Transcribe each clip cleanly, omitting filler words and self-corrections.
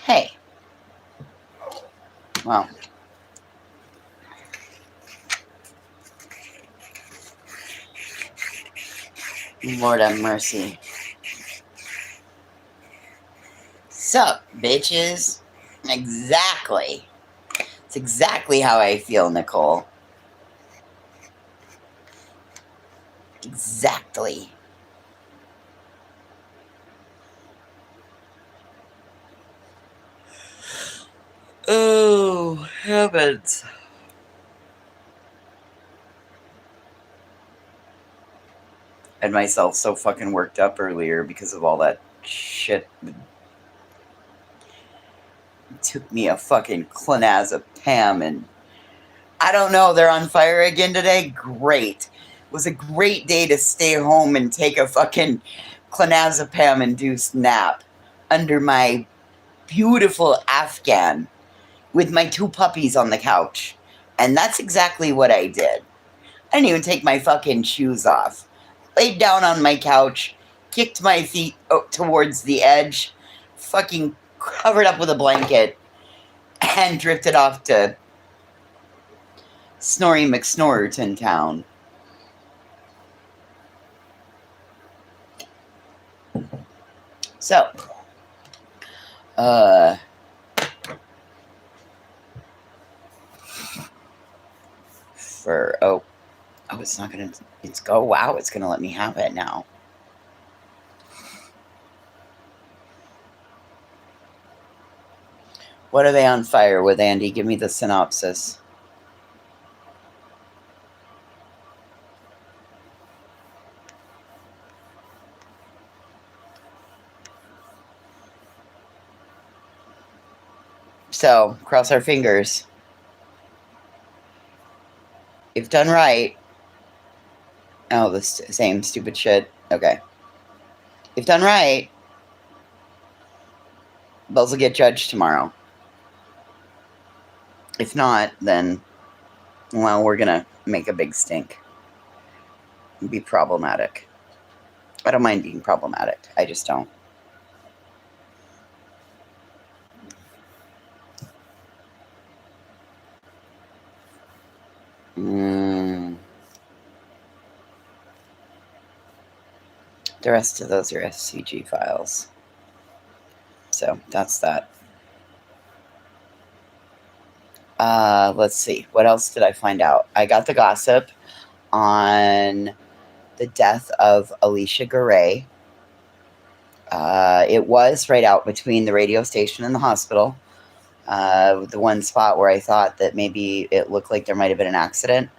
Hey. Well. Lord have mercy. Sup, bitches? Exactly. It's exactly how I feel, Nicole. Exactly. Oh, heavens. I had myself so fucking worked up earlier because of all that shit. It took me a fucking clonazepam and I don't know, they're on fire again today? Great. It was a great day to stay home and take a fucking clonazepam-induced nap under my beautiful Afghan with my 2 puppies on the couch. And that's exactly what I did. I didn't even take my fucking shoes off. Laid down on my couch, kicked my feet towards the edge, fucking covered up with a blanket, and drifted off to Snorri McSnorterton Town. So, it's not gonna, wow, it's gonna let me have it now. What are they on fire with, Andy? Give me the synopsis. So, cross our fingers. If done right... Oh, the same stupid shit. Okay. If done right, those will get judged tomorrow. If not, then, well, we're gonna make a big stink. And be problematic. I don't mind being problematic. I just don't. The rest of those are SCG files. So, that's that. Let's see. What else did I find out? I got the gossip on the death of Alicia Garay. It was right out between the radio station and the hospital. The one spot where I thought that maybe it looked like there might have been an accident.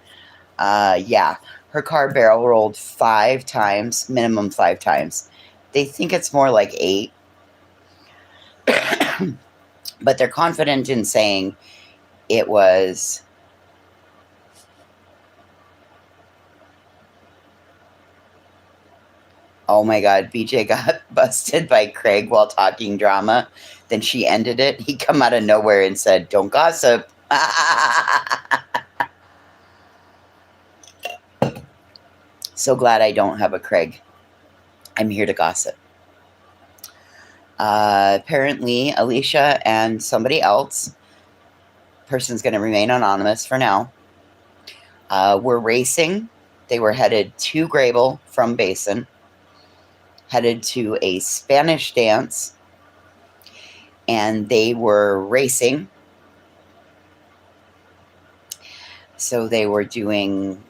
Yeah, her car barrel rolled 5 times, minimum 5 times. They think it's more like 8. But they're confident in saying it was... Oh my God, BJ got busted by Craig while talking drama. Then she ended it. He come out of nowhere and said, "Don't gossip." So glad I don't have a Craig. I'm here to gossip. Apparently, Alicia and somebody else, person's going to remain anonymous for now, were racing. They were headed to Grable from Basin, headed to a Spanish dance, and they were racing. So they were doing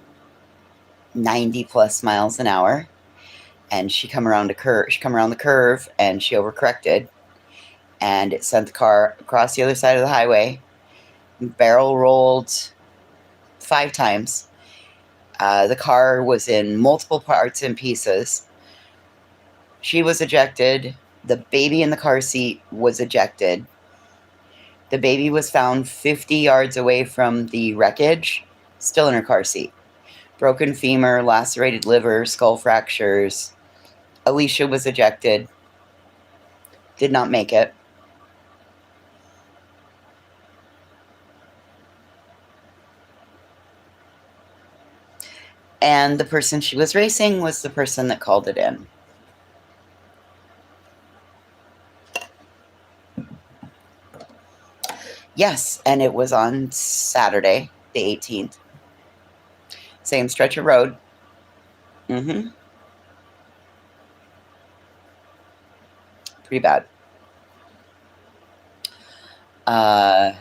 90 plus miles an hour, and she come around the curve and she overcorrected, and it sent the car across the other side of the highway. Barrel rolled 5 times. The car was in multiple parts and pieces. She was ejected. The baby in the car seat was ejected. The baby was found 50 yards away from the wreckage, still in her car seat. Broken femur, lacerated liver, skull fractures. Alicia was ejected. Did not make it. And the person she was racing was the person that called it in. Yes, and it was on Saturday, the 18th. Same stretch of road. Mm-hmm. Pretty bad. Uh,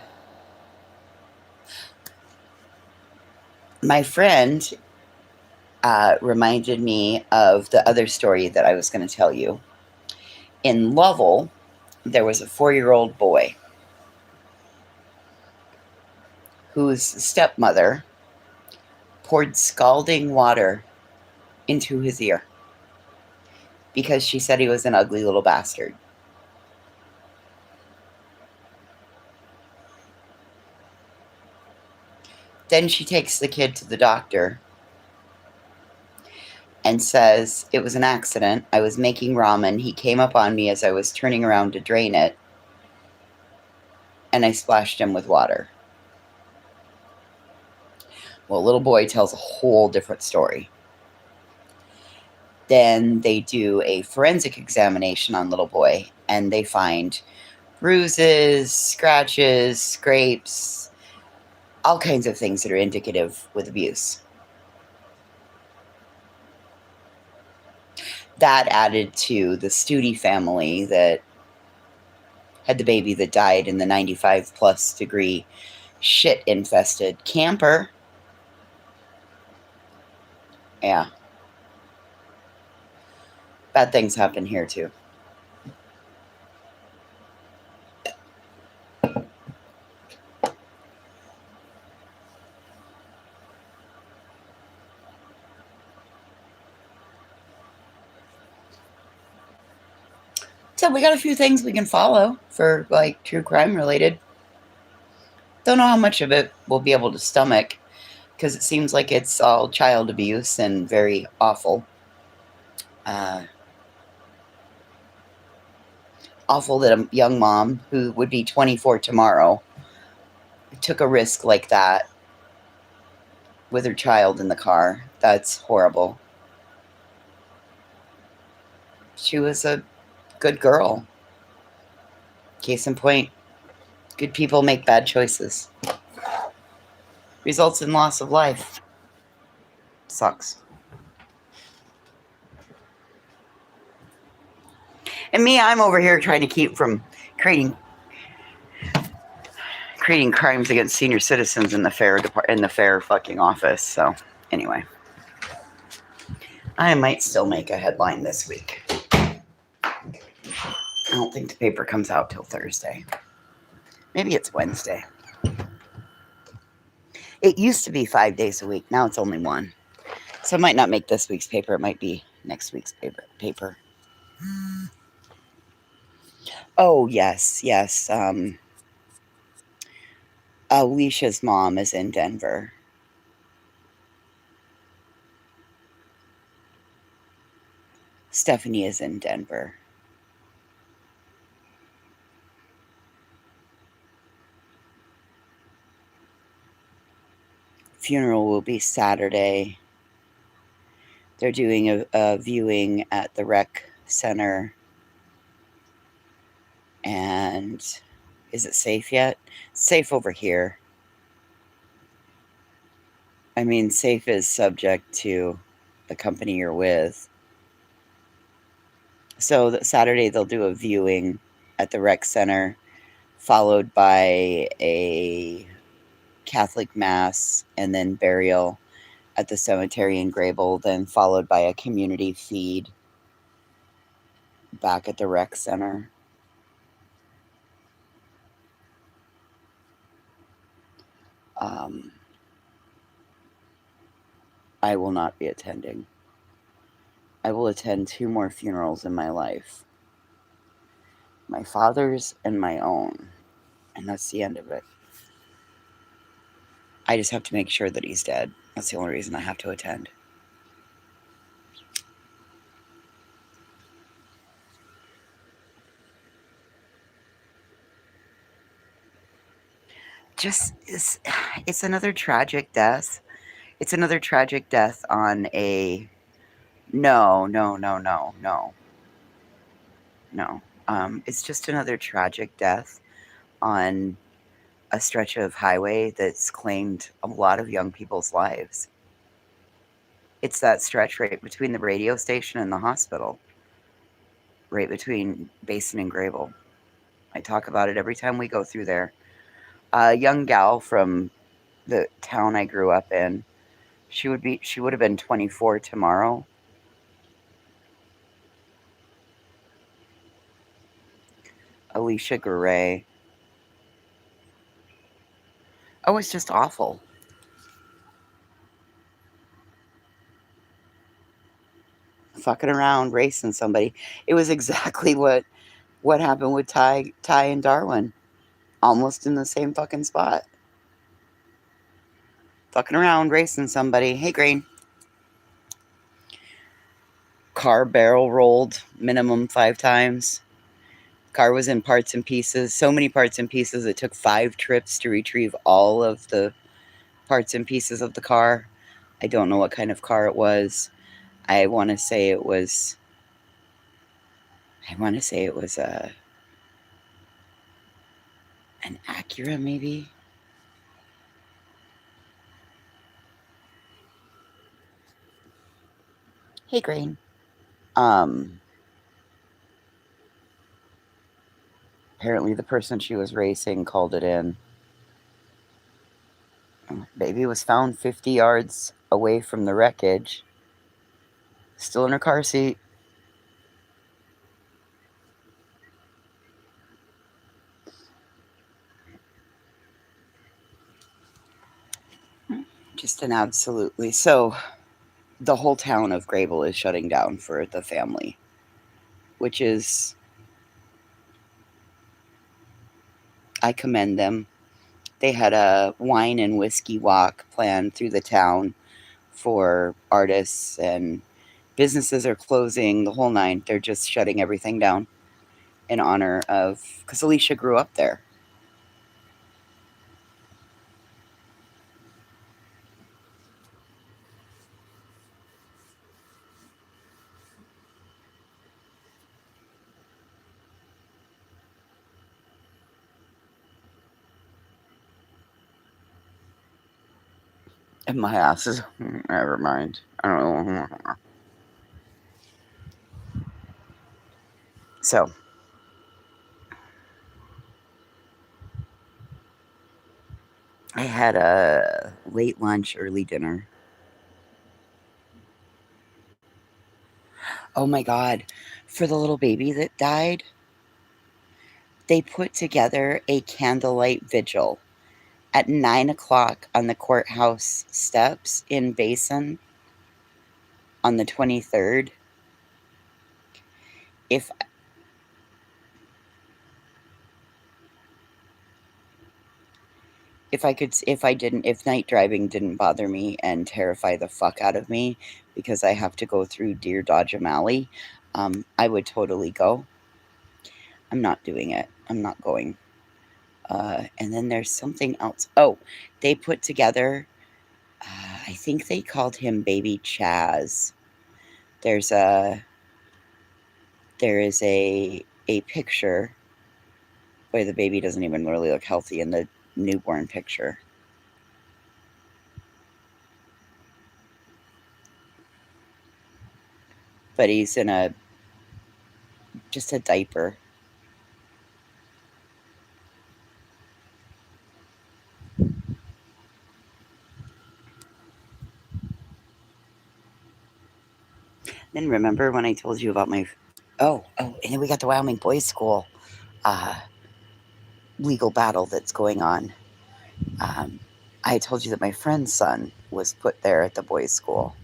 my friend reminded me of the other story that I was going to tell you. In Lovell, there was a 4-year-old boy whose stepmother poured scalding water into his ear because she said he was an ugly little bastard. Then she takes the kid to the doctor and says, "It was an accident. I was making ramen. He came up on me as I was turning around to drain it, and I splashed him with water." Well, little boy tells a whole different story. Then they do a forensic examination on little boy, and they find bruises, scratches, scrapes, all kinds of things that are indicative with abuse. That added to the Studi family that had the baby that died in the 95 plus degree shit infested camper. Yeah. Bad things happen here too. So we got a few things we can follow for like true crime related. Don't know how much of it we'll be able to stomach because it seems like it's all child abuse and very awful. Uh, Awful that a young mom who would be 24 tomorrow took a risk like that with her child in the car. That's horrible. She was a good girl. Case in point, good people make bad choices. Results in loss of life. Sucks. And me, I'm over here trying to keep from creating crimes against senior citizens in the fair fucking office. So anyway, I might still make a headline this week. I don't think the paper comes out till Thursday. Maybe it's Wednesday. It used to be 5 days a week. Now it's only one. So it might not make this week's paper. It might be next week's paper. Oh, yes, yes. Alicia's mom is in Denver. Stephanie is in Denver. Funeral will be Saturday. They're doing a viewing at the rec center. And is it safe yet? Safe over here. I mean, safe is subject to the company you're with. So that Saturday they'll do a viewing at the rec center, followed by a Catholic mass and then burial at the cemetery in Grable, then followed by a community feed back at the rec center. Um, I will not be attending. I will attend 2 more funerals in my life. My father's and my own. And that's the end of it. I just have to make sure that he's dead. That's the only reason I have to attend. Just it's another tragic death. It's another tragic death on a no, no, no, no, no, no. It's just another tragic death on a stretch of highway that's claimed a lot of young people's lives. It's that stretch right between the radio station and the hospital, right between Basin and Grable. I talk about it every time we go through there. A young gal from the town I grew up in, she would have been 24 tomorrow. Alicia Garay. Oh, it's just awful. Fucking around, racing somebody. It was exactly what happened with Ty and Darwin. Almost in the same fucking spot. Fucking around, racing somebody. Hey, Green. Car barrel rolled minimum 5 times. Car was in parts and pieces. So many parts and pieces. It took 5 trips to retrieve all of the parts and pieces of the car. I don't know what kind of car it was. I want to say it was. I want to say it was an Acura, maybe. Hey, Green. Um, Apparently, the person she was racing called it in. Baby was found 50 yards away from the wreckage, still in her car seat. Just an absolutely. So, the whole town of Grable is shutting down for the family, which is. I commend them. They had a wine and whiskey walk planned through the town for artists, and businesses are closing the whole nine. They're just shutting everything down in honor of, because Alicia grew up there. And my ass is, never mind. I don't know. So, I had a late lunch, early dinner. Oh my God. For the little baby that died, they put together a candlelight vigil at 9 o'clock on the courthouse steps in Basin on the 23rd. If if night driving didn't bother me and terrify the fuck out of me because I have to go through Deer Dodge O'Malley, I would totally go. I'm not doing it. I'm not going. And then there's something else. Oh, they put together. I think they called him Baby Chaz. There's a there is a picture where the baby doesn't even really look healthy in the newborn picture. But he's in just a diaper. Then remember when I told you about my and then we got the Wyoming Boys School uh, legal battle that's going on. Um, I told you that my friend's son was put there at the boys' school.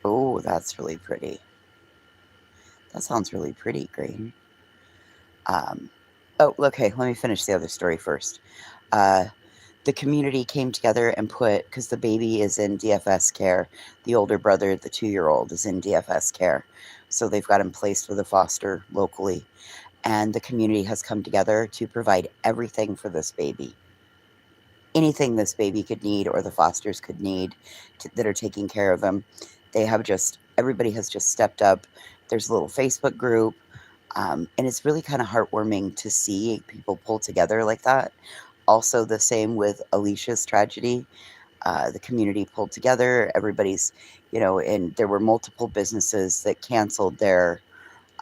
Oh, that's really pretty. That sounds really pretty, Green. Um, okay, let me finish the other story first. Uh, the community came together and because the baby is in DFS care, the older brother, the 2-year-old, is in DFS care. So they've got him placed with a foster locally. And the community has come together to provide everything for this baby. Anything this baby could need or the fosters could need that are taking care of him. Everybody has just stepped up There's a little Facebook group. And it's really kind of heartwarming to see people pull together like that. Also, the same with Alicia's tragedy. The community pulled together. Everybody's, and there were multiple businesses that canceled their,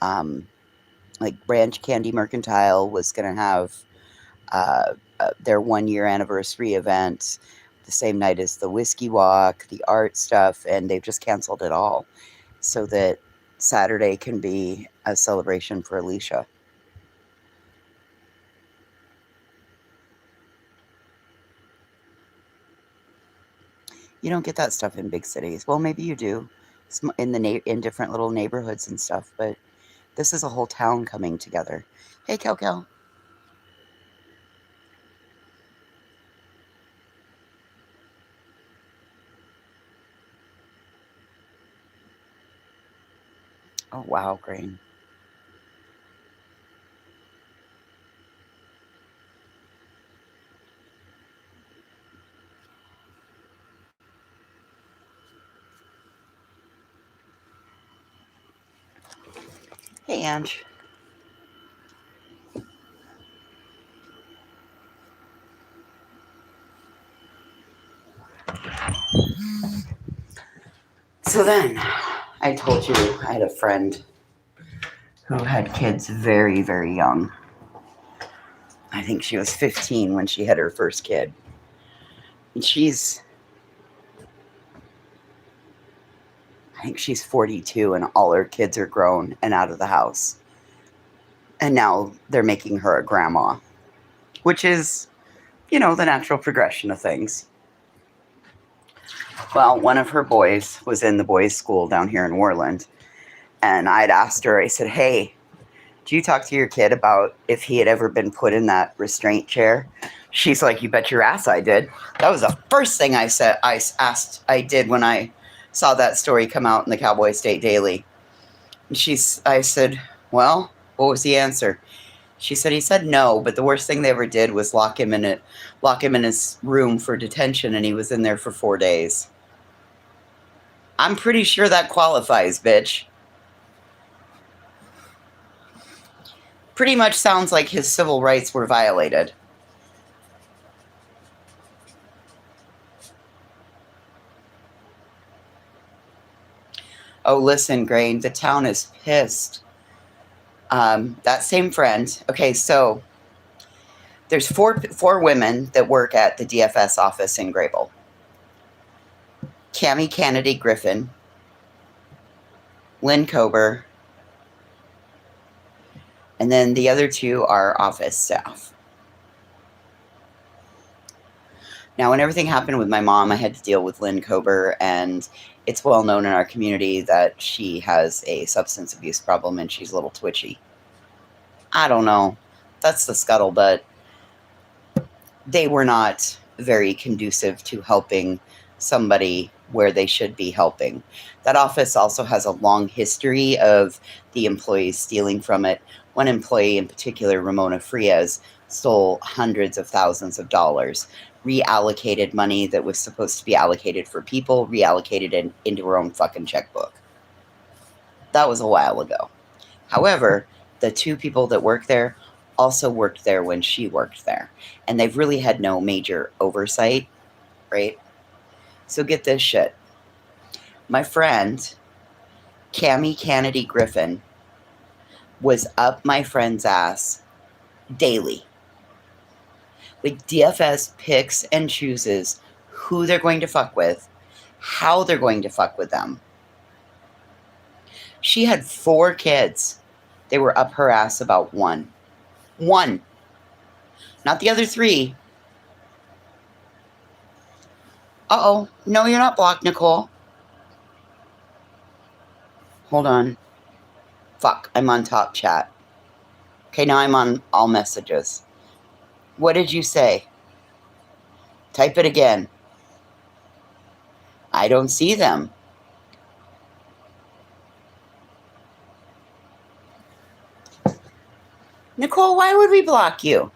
um, like Branch Candy Mercantile was going to have their 1 year anniversary event the same night as the whiskey walk, the art stuff, and they've just canceled it all so that Saturday can be a celebration for Alicia. You don't get that stuff in big cities. Well, maybe you do in in different little neighborhoods and stuff, but this is a whole town coming together. Hey, Kel. Oh, wow, Grain. Hey, Ange. So then, I told you I had a friend who had kids very, very young. I think she was 15 when she had her first kid. And I think she's 42, and all her kids are grown and out of the house. And now they're making her a grandma, which is, the natural progression of things. Well, one of her boys was in the boys' school down here in Warland. And I'd asked her, I said, hey, do you talk to your kid about if he had ever been put in that restraint chair? She's like, you bet your ass I did. That was the first thing I did when I saw that story come out in the Cowboy State Daily. And I said, well, what was the answer? She said he said no, but the worst thing they ever did was lock him in his room for detention, and he was in there for 4 days. I'm pretty sure that qualifies, bitch. Pretty much sounds like his civil rights were violated. Oh, listen, Grain, the town is pissed. That same friend. Okay, so there's four women that work at the DFS office in Grable. Cammie Kennedy Griffin, Lynn Kober, and then the other two are office staff. Now, when everything happened with my mom, I had to deal with Lynn Kober, and it's well known in our community that she has a substance abuse problem and she's a little twitchy. I don't know. That's the scuttlebutt. They were not very conducive to helping somebody where they should be helping. That office also has a long history of the employees stealing from it. One employee in particular, Ramona Frias, stole hundreds of thousands of dollars, reallocated money that was supposed to be allocated for people, reallocated it into her own fucking checkbook. That was a while ago. However, the two people that work there also worked there when she worked there. And they've really had no major oversight, right? So get this shit. My friend, Cammie Kennedy Griffin, was up my friend's ass daily. Like, DFS picks and chooses who they're going to fuck with, how they're going to fuck with them. She had 4 kids. They were up her ass about one. One. Not the other 3. Uh-oh. No, you're not blocked, Nicole. Hold on. Fuck, I'm on top chat. Okay, now I'm on all messages. What did you say? Type it again. I don't see them. Nicole, why would we block you?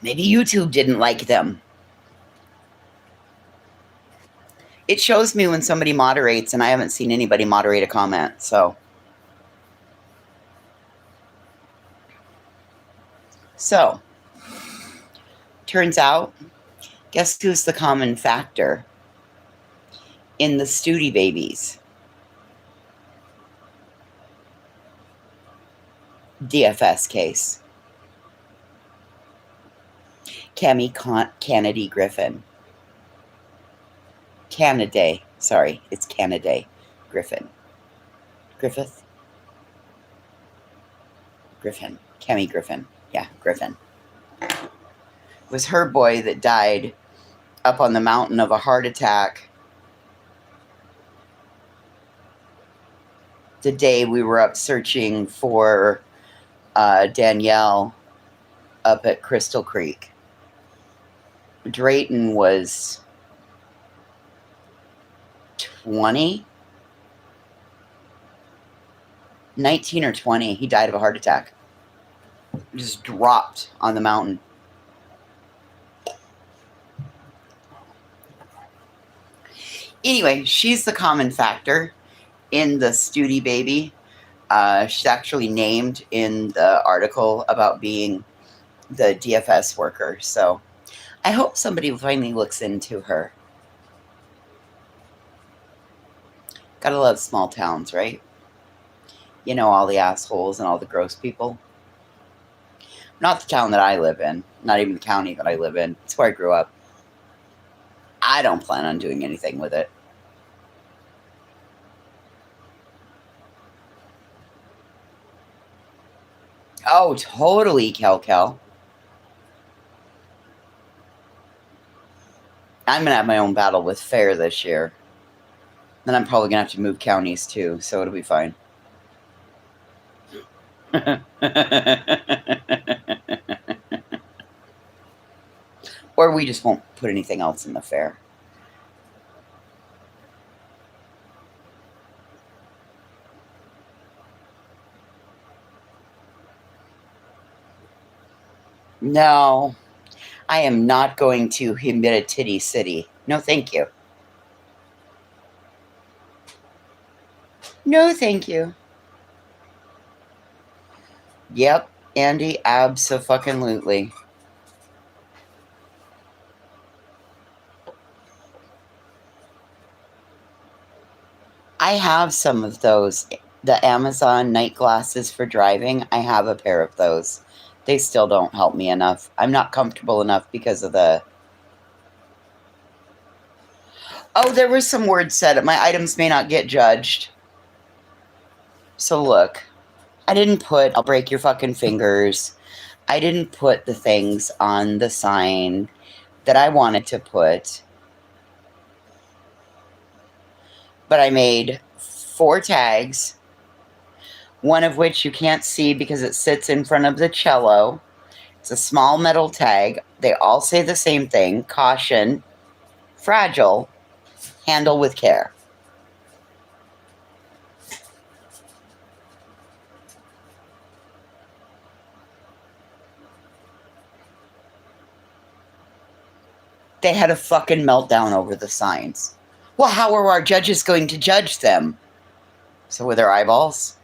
Maybe YouTube didn't like them. It shows me when somebody moderates, and I haven't seen anybody moderate a comment, so. So, turns out, guess who's the common factor in the Studi babies? DFS case. Cami Kennedy Griffin. Canada. Sorry, it's Canada Griffin. Griffith? Griffin. Cami Griffin. Yeah, Griffin. It was her boy that died up on the mountain of a heart attack the day we were up searching for Danielle up at Crystal Creek. Drayton was 20, 19 or 20. He died of a heart attack. Just dropped on the mountain. Anyway, she's the common factor in the Studi baby. She's actually named in the article about being the DFS worker. So I hope somebody finally looks into her. Gotta love small towns, right? You know, all the assholes and all the gross people. Not the town that I live in. Not even the county that I live in. It's where I grew up. I don't plan on doing anything with it. Oh, totally, Kel. I'm going to have my own battle with Fair this year. Then I'm probably going to have to move counties too, so it'll be fine. Or we just won't put anything else in the Fair. No, I am not going to Humidity City. No, thank you. No, thank you. Yep, Andy, abso-fucking-lutely. I have some of those. The Amazon night glasses for driving, I have a pair of those. They still don't help me enough. I'm not comfortable enough because of the... Oh, there was some words said. My items may not get judged. So look, I didn't put, I'll break your fucking fingers. I didn't put the things on the sign that I wanted to put. But I made 4 tags, one of which you can't see because it sits in front of the cello. It's a small metal tag. They all say the same thing: caution, fragile, handle with care. They had a fucking meltdown over the signs. Well, how are our judges going to judge them? So with their eyeballs?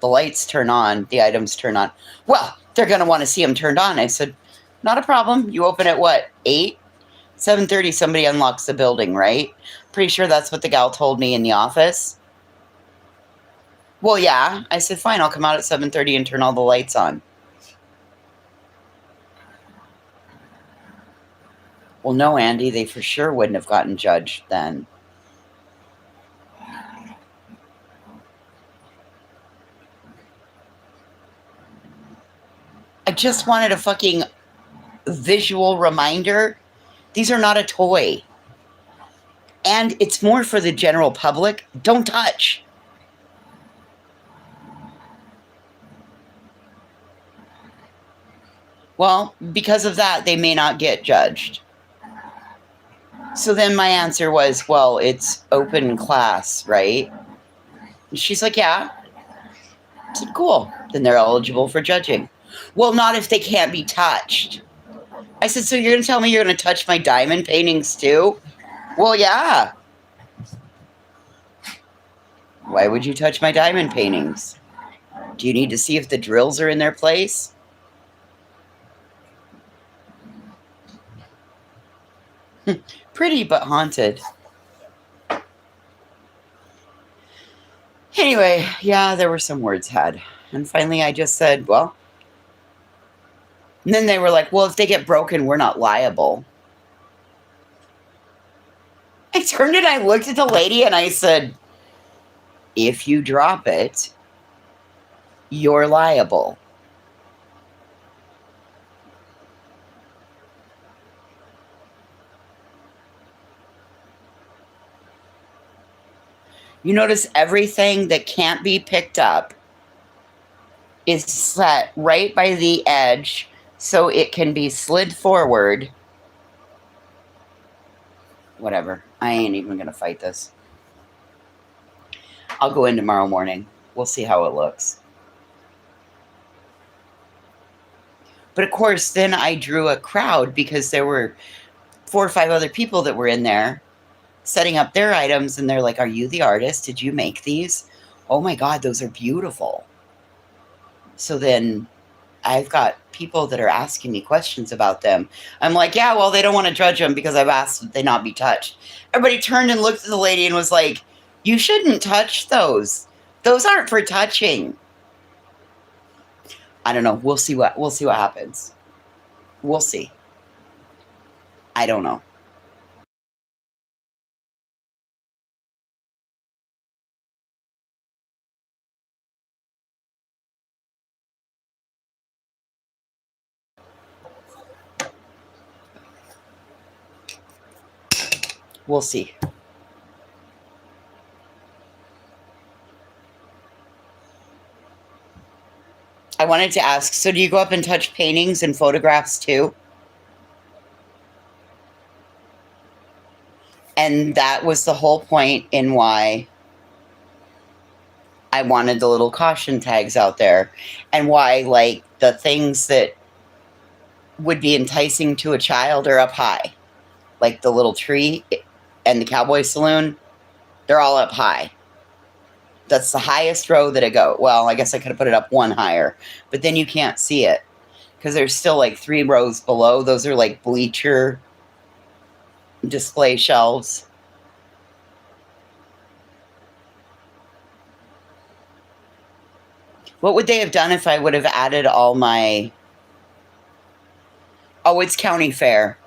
The lights turn on, the items turn on. Well, they're going to want to see them turned on. I said, not a problem. You open at what, 8? 7:30, somebody unlocks the building, right? Pretty sure that's what the gal told me in the office. Well, yeah. I said, fine, I'll come out at 7:30 and turn all the lights on. Well, no, Andy, they for sure wouldn't have gotten judged then. I just wanted a fucking visual reminder. These are not a toy. And it's more for the general public. Don't touch. Well, because of that, they may not get judged. So then my answer was, well, it's open class, right? And she's like, yeah. I said, cool. Then they're eligible for judging. Well, not if they can't be touched. I said, so you're going to tell me you're going to touch my diamond paintings too? Well, yeah. Why would you touch my diamond paintings? Do you need to see if the drills are in their place? Pretty but haunted. Anyway, yeah, there were some words had. And finally I just said, well, and then they were like, well, if they get broken, we're not liable. I turned and I looked at the lady and I said, if you drop it, you're liable. You notice everything that can't be picked up is set right by the edge so it can be slid forward. Whatever. I ain't even going to fight this. I'll go in tomorrow morning. We'll see how it looks. But of course, then I drew a crowd because there were 4 or 5 other people that were in there setting up their items. And they're like, are you the artist? Did you make these? Oh my God, those are beautiful. So then I've got people that are asking me questions about them. I'm like, yeah, well, they don't want to judge them because I've asked that they not be touched. Everybody turned and looked at the lady and was like, you shouldn't touch those. Those aren't for touching. I don't know. We'll see what happens. We'll see. I don't know. We'll see. I wanted to ask, so do you go up and touch paintings and photographs too? And that was the whole point in why I wanted the little caution tags out there, and why, like, the things that would be enticing to a child are up high. Like the little tree and the cowboy saloon, they're all up high. That's the highest row that I go. Well, I guess I could have put it up one higher, but then you can't see it because there's still like 3 rows below. Those are like bleacher display shelves. What would they have done if I would have added all my... Oh, it's county fair.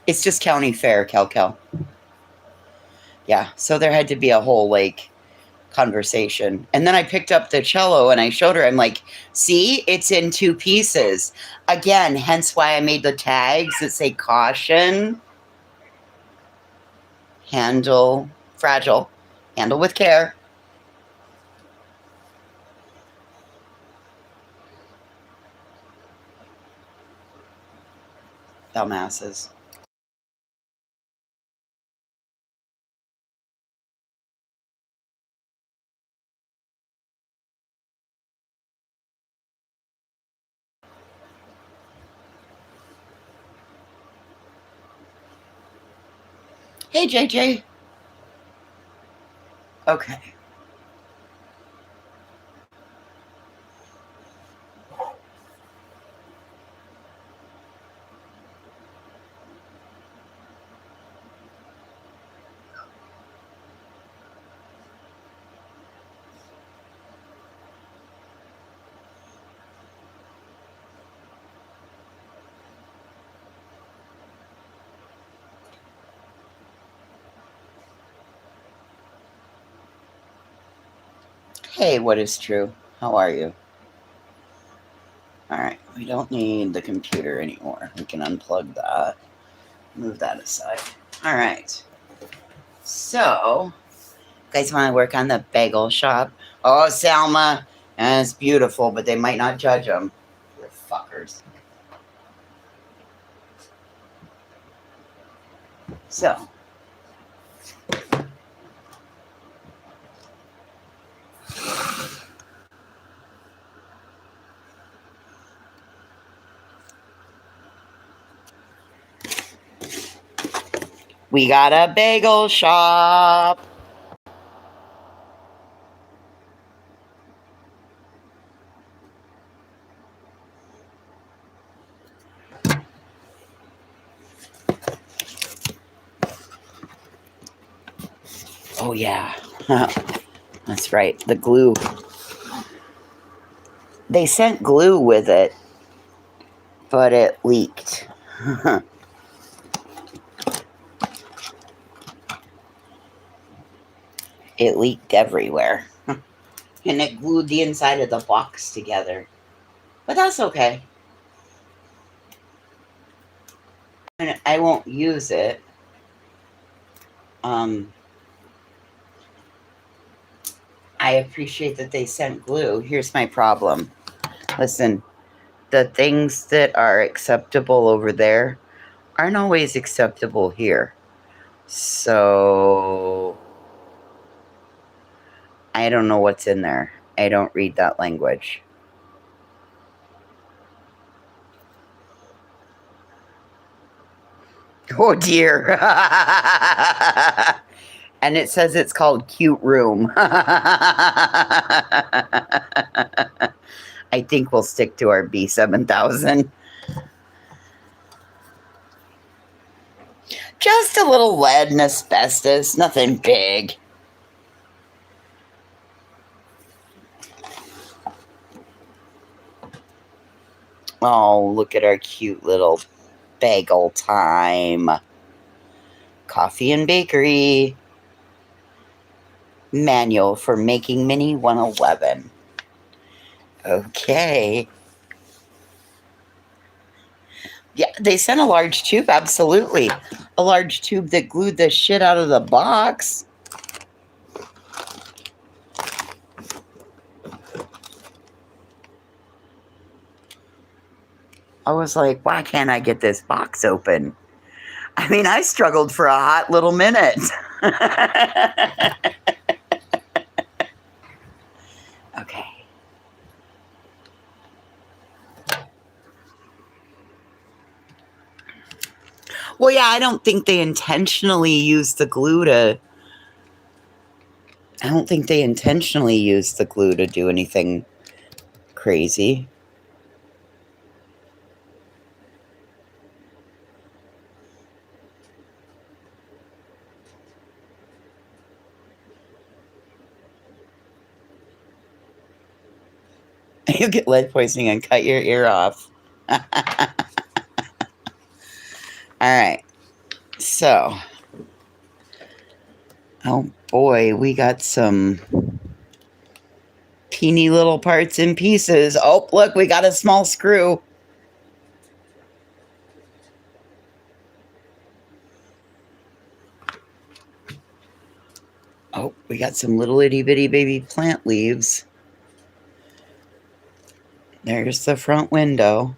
It's just county fair, Cal. Yeah, so there had to be a whole, like, conversation. And then I picked up the cello and I showed her. I'm like, see, it's in 2 pieces. Again, hence why I made the tags that say caution, handle, fragile, handle with care. Dumbasses. Hey, JJ. Okay. Hey, what is true? How are you? All right. We don't need the computer anymore. We can unplug that. Move that aside. All right. So, you guys want to work on the bagel shop? Oh, Selma. It's beautiful, but they might not judge them. They're fuckers. So, We got a bagel shop. Oh, yeah. That's right. The glue. They sent glue with it, but it leaked. It leaked everywhere. And it glued the inside of the box together. But that's okay. And I won't use it. I appreciate that they sent glue. Here's my problem. Listen, the things that are acceptable over there aren't always acceptable here. So I don't know what's in there. I don't read that language. Oh dear. And it says it's called Cute Room. I think we'll stick to our B7000. Just a little lead and asbestos, nothing big. Oh, look at our cute little bagel time. Coffee and bakery. Manual for making Mini 111. Okay. Yeah, they sent a large tube, absolutely. A large tube that glued the shit out of the box. I was like, why can't I get this box open? I mean, I struggled for a hot little minute. Okay. Well, yeah, I don't think they intentionally used the glue to... I don't think they intentionally used the glue to do anything crazy. You get lead poisoning and cut your ear off. All right. So, oh boy, we got some teeny little parts and pieces. Oh, look, we got a small screw. Oh, we got some little itty bitty baby plant leaves. There's the front window.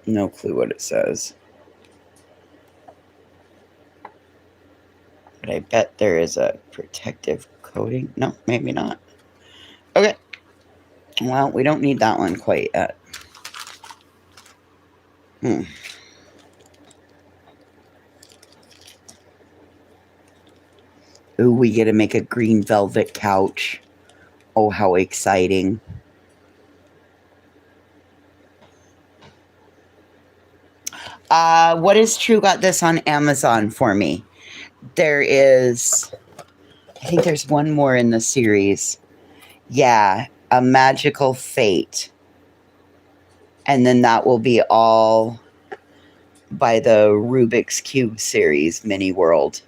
No clue what it says. But I bet there is a protective coating. No, maybe not. Okay. Well, we don't need that one quite yet. Ooh, we get to make a green velvet couch. Oh, how exciting. What is True got this on Amazon for me? There is, I think there's one more in the series. Yeah, A Magical Fate. And then that will be all by the Rubik's Cube series, Mini World.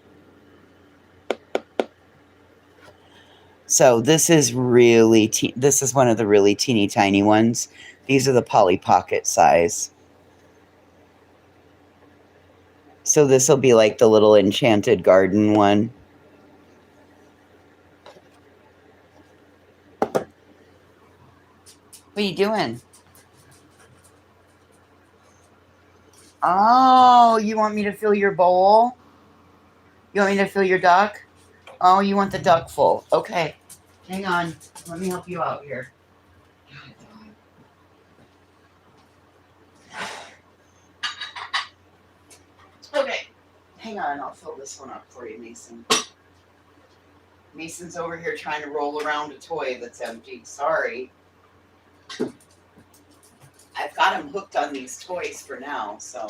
So this is really, this is one of the really teeny tiny ones. These are the Polly Pocket size. So this will be like the little Enchanted Garden one. What are you doing? Oh, you want me to fill your bowl? You want me to fill your duck? Oh, you want the duck full. Okay. Hang on. Let me help you out here. Hang on, I'll fill this one up for you, Mason. Mason's over here trying to roll around a toy that's empty. Sorry. I've got him hooked on these toys for now, so.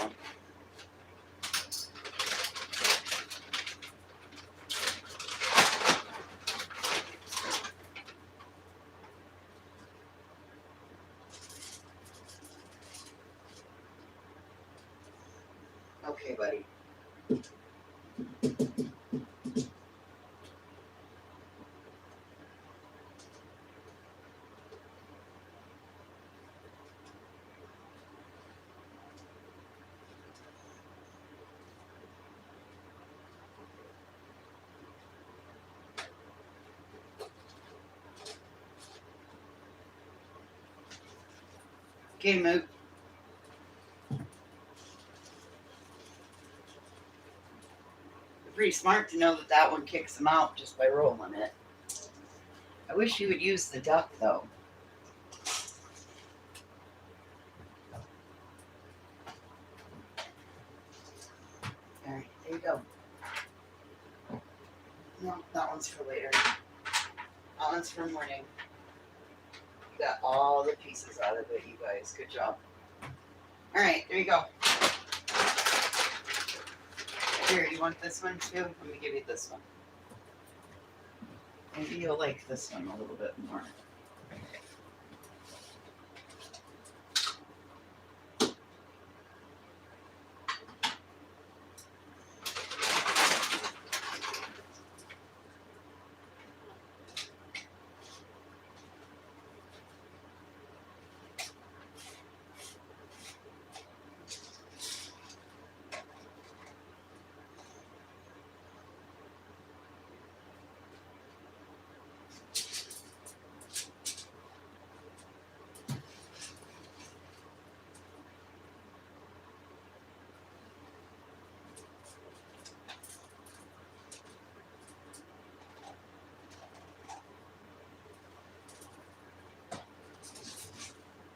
Okay, buddy. Okay, move. Pretty smart to know that that one kicks them out just by rolling it. I wish you would use the duck, though. All right, there you go. No, that one's for later. That one's for morning. You got all the pieces out of it, you guys. Good job. All right, there you go. Here, you want this one too? Let me give you this one. Maybe you'll like this one a little bit more.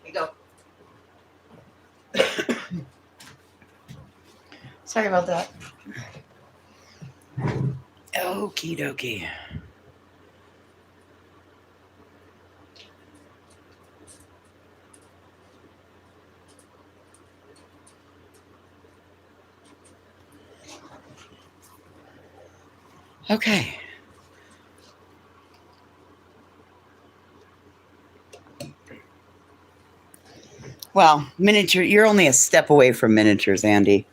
Here you go. Sorry about that. Okie dokie. Okay. Well, miniature, you're only a step away from miniatures, Andy.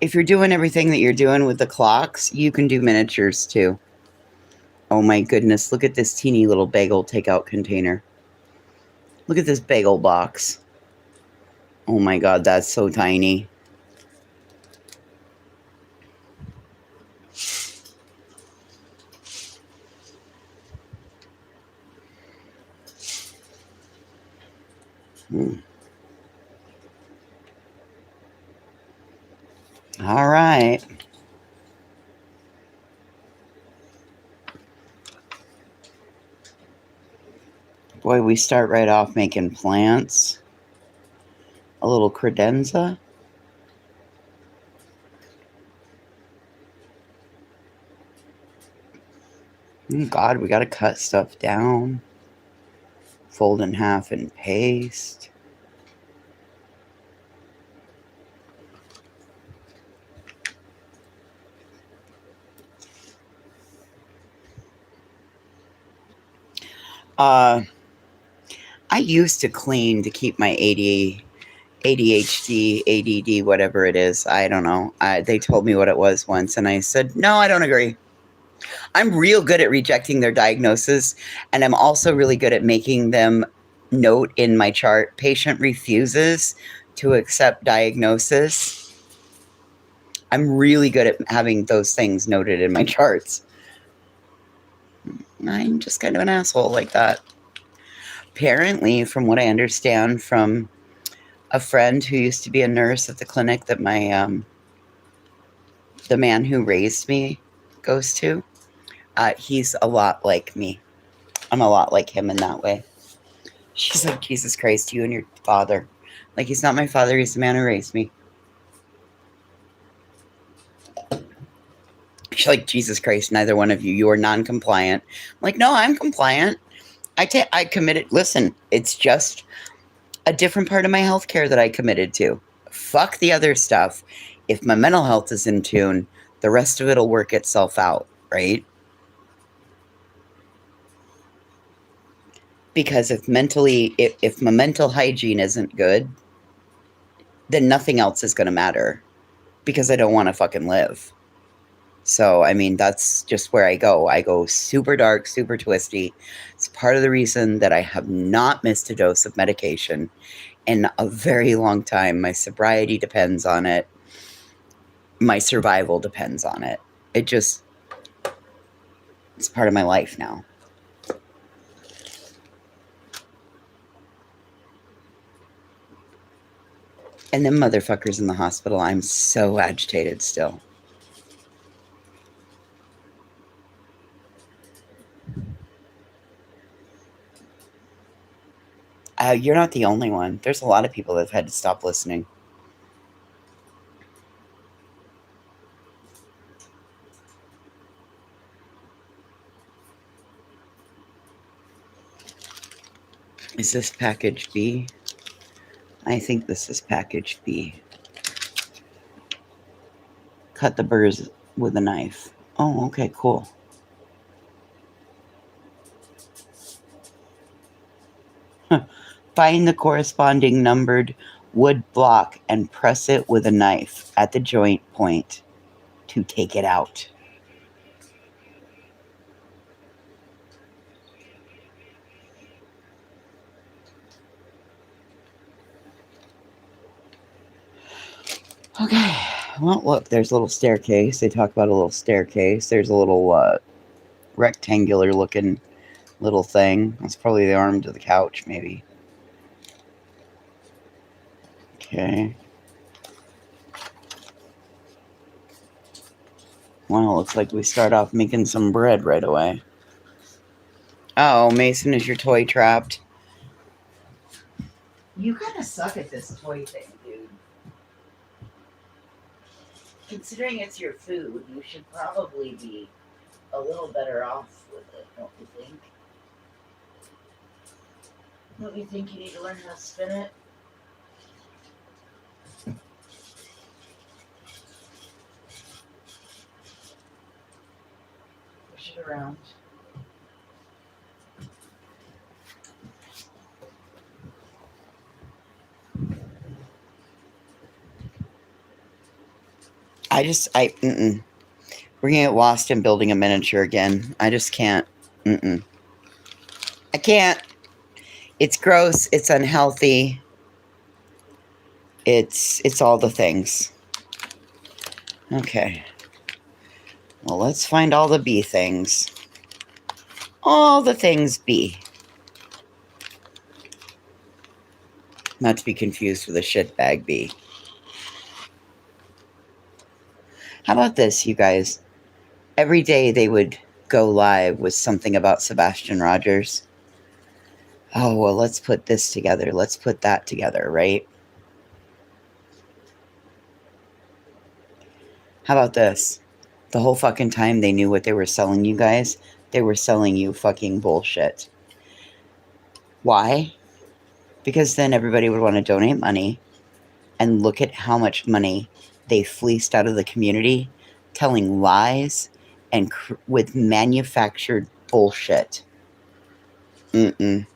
If you're doing everything that you're doing with the clocks, you can do miniatures too. Oh my goodness, look at this teeny little bagel takeout container. Look at this bagel box. Oh my God, that's so tiny. All right. Boy, we start right off making plants. A little credenza. God, we got to cut stuff down. Fold in half and paste. I used to clean to keep my ADHD, ADD, whatever it is. I don't know. They told me what it was once, and I said, no, I don't agree. I'm real good at rejecting their diagnosis, and I'm also really good at making them note in my chart, patient refuses to accept diagnosis. I'm really good at having those things noted in my charts. I'm just kind of an asshole like that. Apparently, from what I understand from a friend who used to be a nurse at the clinic that my the man who raised me goes to, he's a lot like me. I'm a lot like him in that way. She's like, Jesus Christ, you and your father. Like, he's not my father, he's the man who raised me. She's like, Jesus Christ, neither one of you. You are non-compliant. I'm like, no, I'm compliant. I committed. Listen, it's just a different part of my healthcare that I committed to. Fuck the other stuff. If my mental health is in tune, the rest of it'll work itself out, right? Because if my mental hygiene isn't good, then nothing else is going to matter because I don't want to fucking live. So, I mean, that's just where I go. I go super dark, super twisty. It's part of the reason that I have not missed a dose of medication in a very long time. My sobriety depends on it. My survival depends on it. It's part of my life now. And them motherfuckers in the hospital, I'm so agitated still. You're not the only one. There's a lot of people that have had to stop listening. Is this package B? I think this is package B. Cut the burrs with a knife. Oh, okay, cool. Find the corresponding numbered wood block and press it with a knife at the joint point to take it out. Okay. Well, look, there's a little staircase. They talk about a little staircase. There's a little rectangular looking little thing. That's probably the arm to the couch, maybe. Okay. Well, looks like we start off making some bread right away. Oh, Mason, is your toy trapped? You kind of suck at this toy thing, dude. Considering it's your food, you should probably be a little better off with it, don't you think? Don't you think you need to learn how to spin it? Push it around. We're gonna get lost in building a miniature again. I just can't. I can't. It's gross. It's unhealthy. It's all the things. Okay. Well, let's find all the B things. All the things B. Not to be confused with a shitbag B. How about this, you guys? Every day they would go live with something about Sebastian Rogers. Oh, well, let's put this together. Let's put that together, right? How about this? The whole fucking time they knew what they were selling you guys, they were selling you fucking bullshit. Why? Because then everybody would want to donate money, and look at how much money they fleeced out of the community, telling lies and with manufactured bullshit. If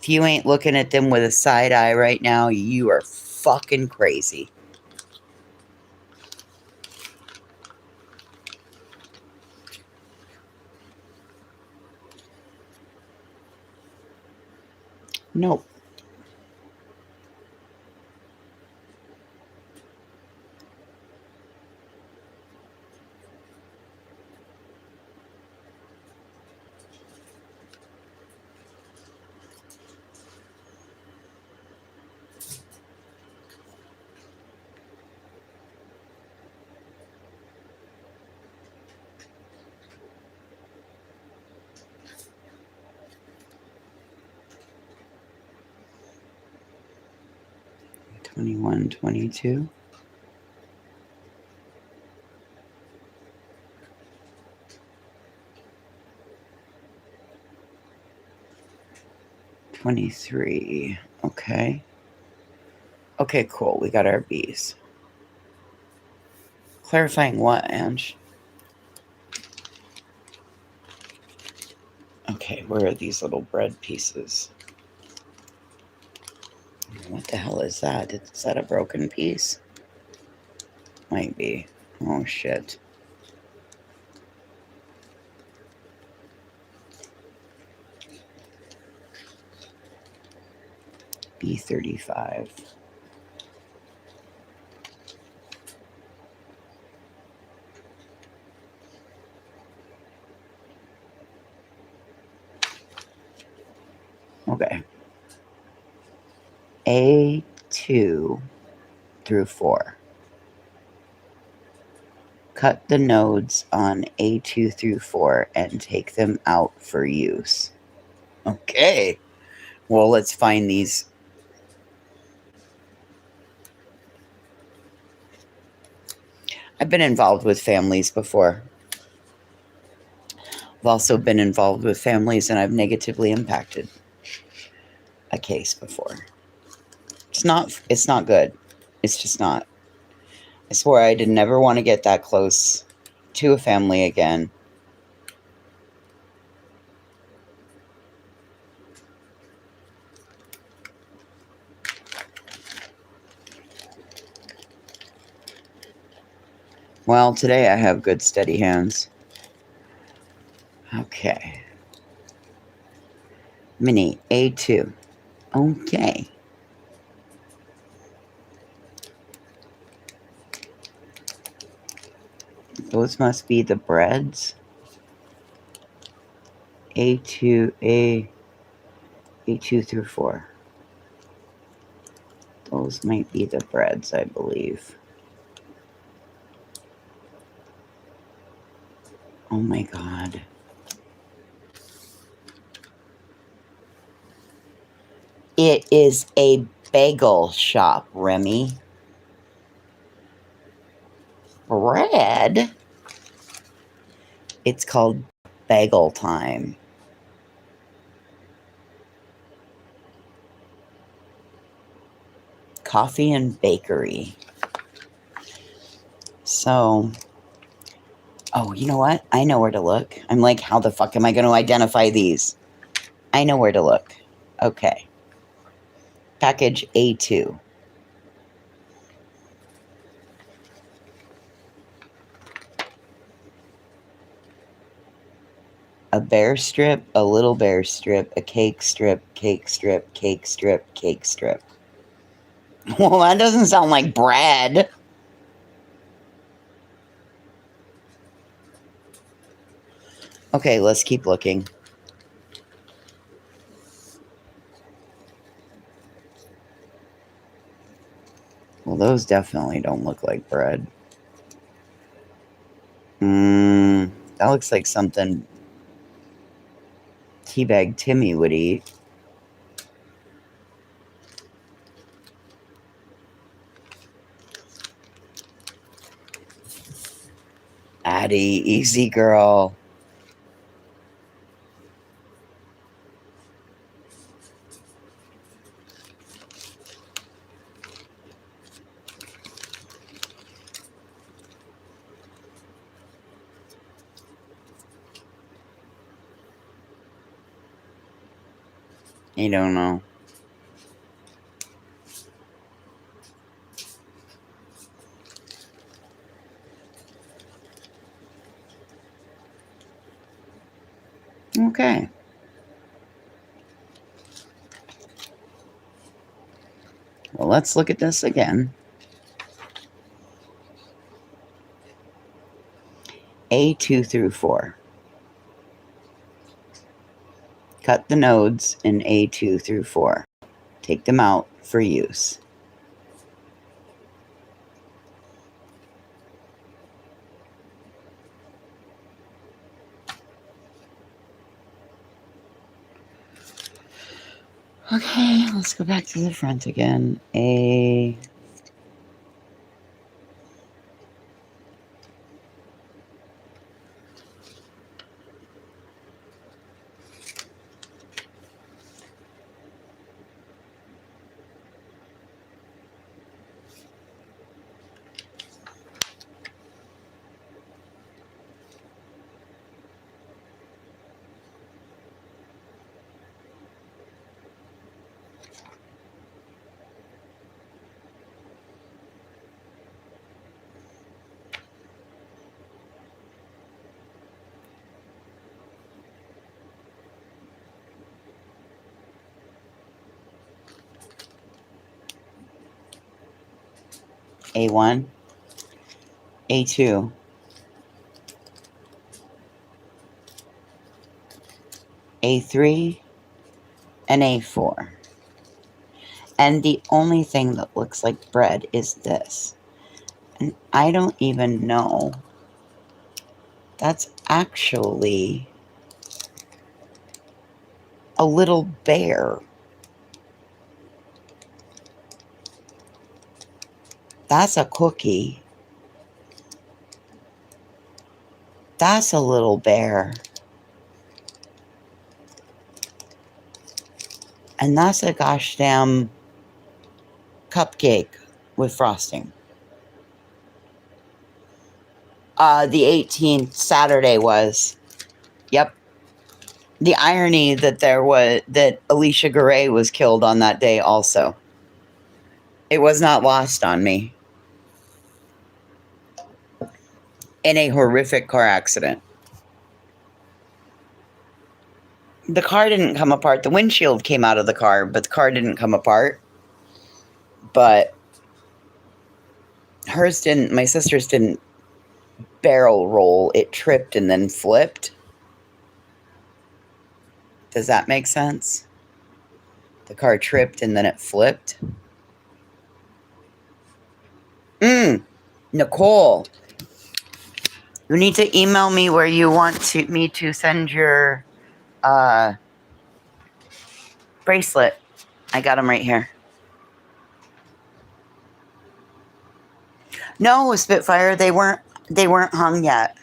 you ain't looking at them with a side eye right now, you are fucking crazy. Nope. $21.22. 23. Okay. Okay, cool. We got our B's. Clarifying what, Ange? Okay, where are these little bread pieces? What the hell is that? Is that a broken piece? Might be. Oh, shit. B35. Okay. A2 through 4. Cut the nodes on A2 through 4 and take them out for use. Okay. Well, let's find these. I've been involved with families before. I've also been involved with families and I've negatively impacted a case before. It's not good. It's just not. I swore I did never want to get that close to a family again. Well, today I have good steady hands. Okay. Mini A2. Okay. Those must be the breads. A2 through 4. Those might be the breads, I believe. Oh my God. It is a bagel shop, Remy. Bread? It's called Bagel Time. Coffee and bakery. So, oh, you know what? I know where to look. I'm like, how the fuck am I going to identify these? I know where to look. Okay. Package A2. A bear strip, a little bear strip, a cake strip, cake strip, cake strip, cake strip. Well, that doesn't sound like bread. Okay, let's keep looking. Well, those definitely don't look like bread. That looks like something Teabag Timmy would eat. Addie, easy girl. You don't know. Okay. Well, let's look at this again. A2 through 4. Cut the nodes in A2 through 4. Take them out for use. Okay, let's go back to the front again. A. A1, A2, A3, and A4. And the only thing that looks like bread is this. And I don't even know. That's actually a little bear. That's a cookie. That's a little bear. And that's a gosh damn cupcake with frosting. The 18th, Saturday was. Yep. The irony that Alicia Garay was killed on that day also. It was not lost on me. In a horrific car accident. The car didn't come apart. The windshield came out of the car, but the car didn't come apart. But hers didn't, my sister's didn't barrel roll. It tripped and then flipped. Does that make sense? The car tripped and then it flipped. Nicole, you need to email me where you want me to send your bracelet. I got them right here. No, Spitfire, they weren't hung yet.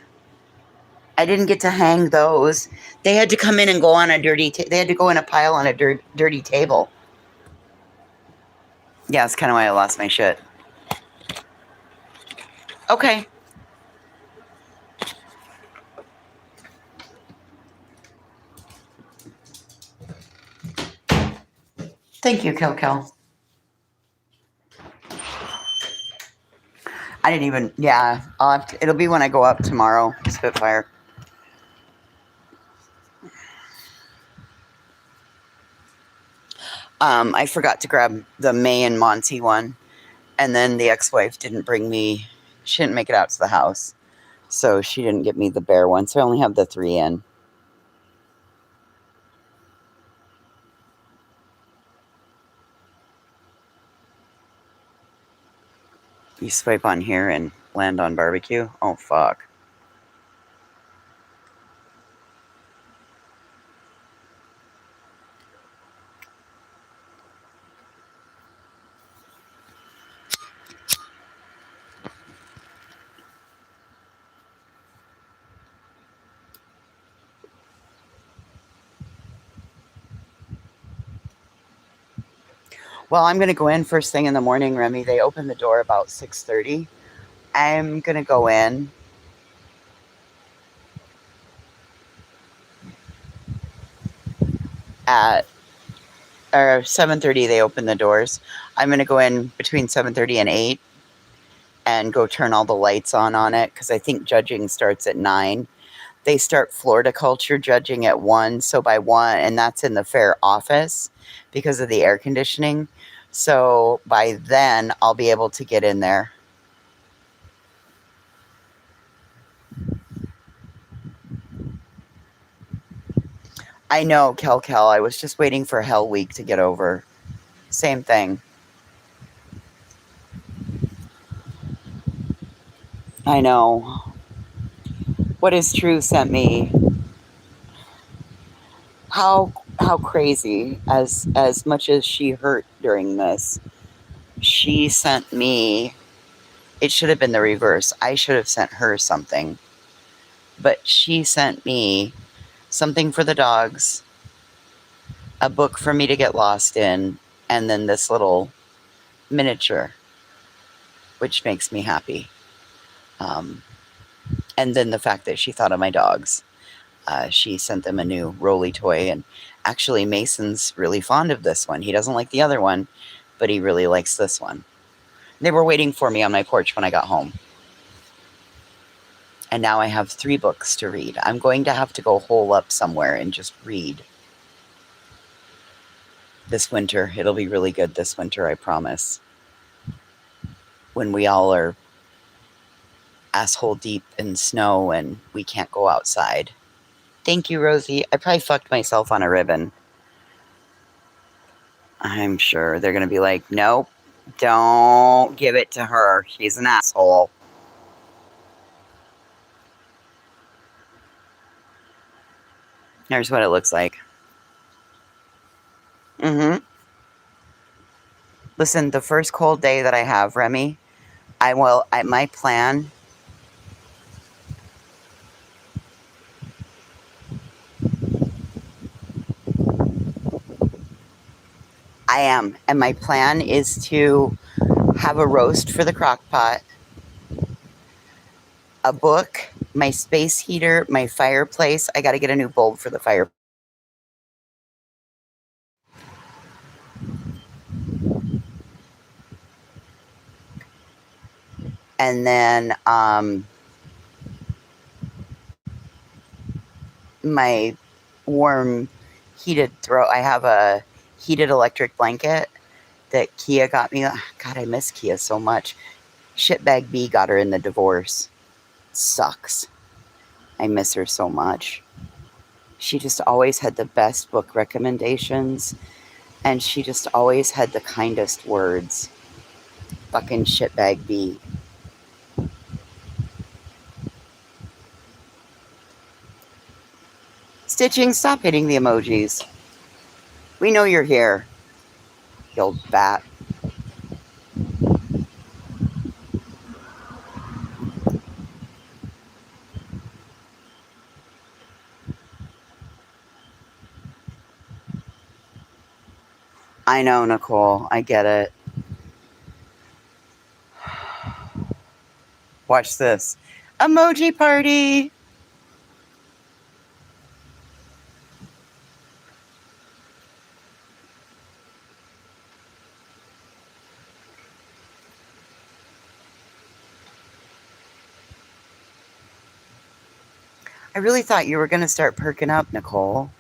I didn't get to hang those. They had to come in and go on a they had to go in a pile on a dirty table. Yeah, that's kind of why I lost my shit. Okay. Thank you, Kel. I didn't even, yeah. It'll be when I go up tomorrow, Spitfire. I forgot to grab the May and Monty one. And then the ex-wife didn't bring me, she didn't make it out to the house. So she didn't get me the bear one. So I only have the 3 in. You swipe on here and land on barbecue? Oh, fuck. Well, I'm going to go in first thing in the morning, Remy. They open the door about 6:30. I'm going to go in. At 7:30 they open the doors. I'm going to go in between 7:30 and 8 and go turn all the lights on it because I think judging starts at 9. They start Florida culture judging at 1, so by 1, and that's in the fair office because of the air conditioning. So by then I'll be able to get in there. I know, Kel. I was just waiting for Hell Week to get over. Same thing. I know. What is True sent me. How crazy, as much as she hurt during this, she sent me, it should have been the reverse. I should have sent her something. But she sent me something for the dogs, a book for me to get lost in, and then this little miniature, which makes me happy. And then the fact that she thought of my dogs. She sent them a new Rolly toy, and actually Mason's really fond of this one. He doesn't like the other one, but he really likes this one. They were waiting for me on my porch when I got home. And now I have 3 books to read. I'm going to have to go hole up somewhere and just read this winter. It'll be really good this winter, I promise. when we all are asshole deep in snow and we can't go outside. Thank you, Rosie. I probably fucked myself on a ribbon. I'm sure they're going to be like, nope, don't give it to her. She's an asshole. Here's what it looks like. Mm-hmm. Listen, the first cold day that I have, Remy, my plan. I am. And my plan is to have a roast for the crock pot, a book, my space heater, my fireplace. I got to get a new bulb for the fire. And then my warm heated throw. I have a heated electric blanket that Kia got me. God, I miss Kia so much. Shitbag B got her in the divorce. Sucks. I miss her so much. She just always had the best book recommendations, and she just always had the kindest words. Fucking shitbag B. Stitching, stop hitting the emojis. We know you're here, you old bat. I know, Nicole. I get it. Watch this. Emoji party. I really thought you were going to start perking up, Nicole.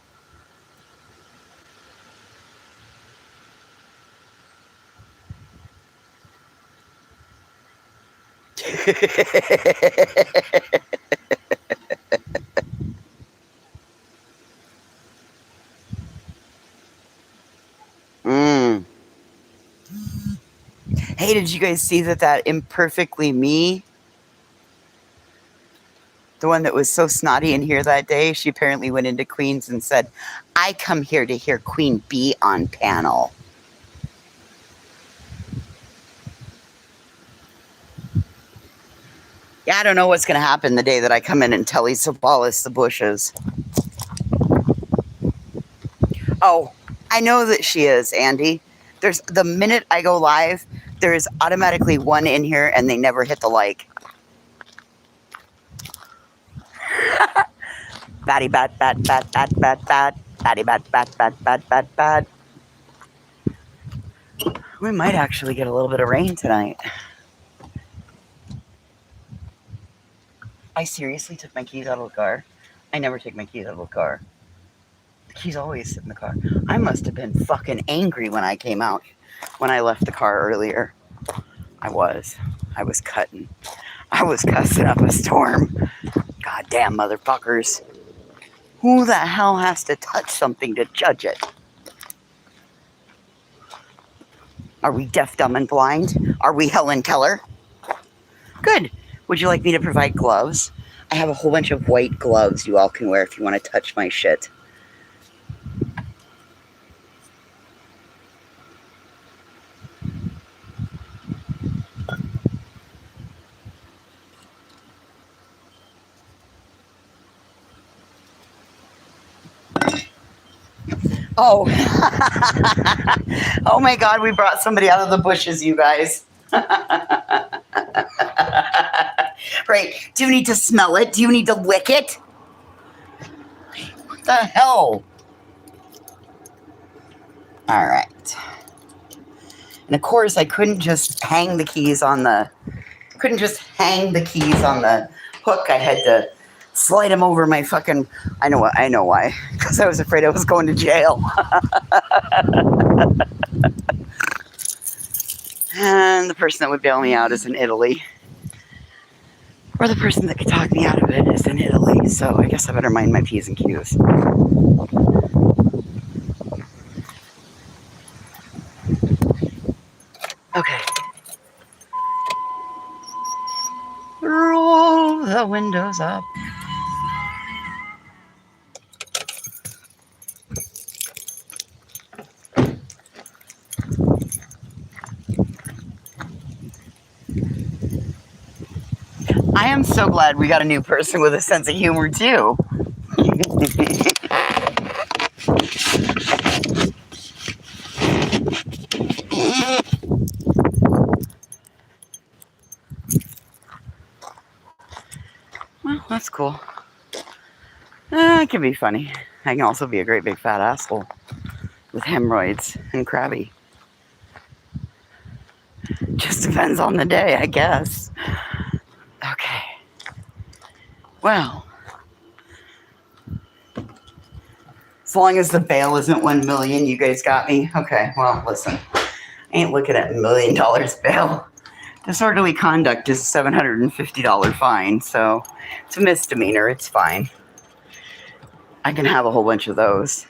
Hey, did you guys see that imperfectly me, the one that was so snotty in here that day, she apparently went into Queen's and said, I come here to hear Queen B on panel. Yeah, I don't know what's going to happen the day that I come in and Telly Savalas the bushes. Oh, I know that she is, Andy. There's the minute I go live, there's automatically one in here and they never hit the like. Batty bat bat bat bat bat bat. Batty bat bat bat bat bat bat. We might actually get a little bit of rain tonight. I seriously took my keys out of the car. I never take my keys out of the car. The keys always sit in the car. I must have been fucking angry when I came out. When I left the car earlier. I was cutting. I was cussing up a storm. Goddamn motherfuckers. Who the hell has to touch something to judge it? Are we deaf, dumb, and blind? Are we Helen Keller? Good. Would you like me to provide gloves? I have a whole bunch of white gloves you all can wear if you want to touch my shit. Oh. Oh my God, we brought somebody out of the bushes, you guys. Right. Do you need to smell it? Do you need to lick it? What the hell? All right. And of course, I couldn't just hang the keys on the hook. I had to slide them over my fucking. I know why. Because I was afraid I was going to jail. And the person that would bail me out is in Italy. Or the person that could talk me out of it is in Italy. So I guess I better mind my P's and Q's. Okay. Roll the windows up. I am so glad we got a new person with a sense of humor, too. Well, that's cool. It can be funny. I can also be a great big fat asshole with hemorrhoids and crabby. Just depends on the day, I guess. Okay. Well, as long as the bail isn't 1 million, you guys got me. Okay. Well, listen, I ain't looking at $1 million bail. Disorderly conduct is a $750 fine, so it's a misdemeanor. It's fine. I can have a whole bunch of those.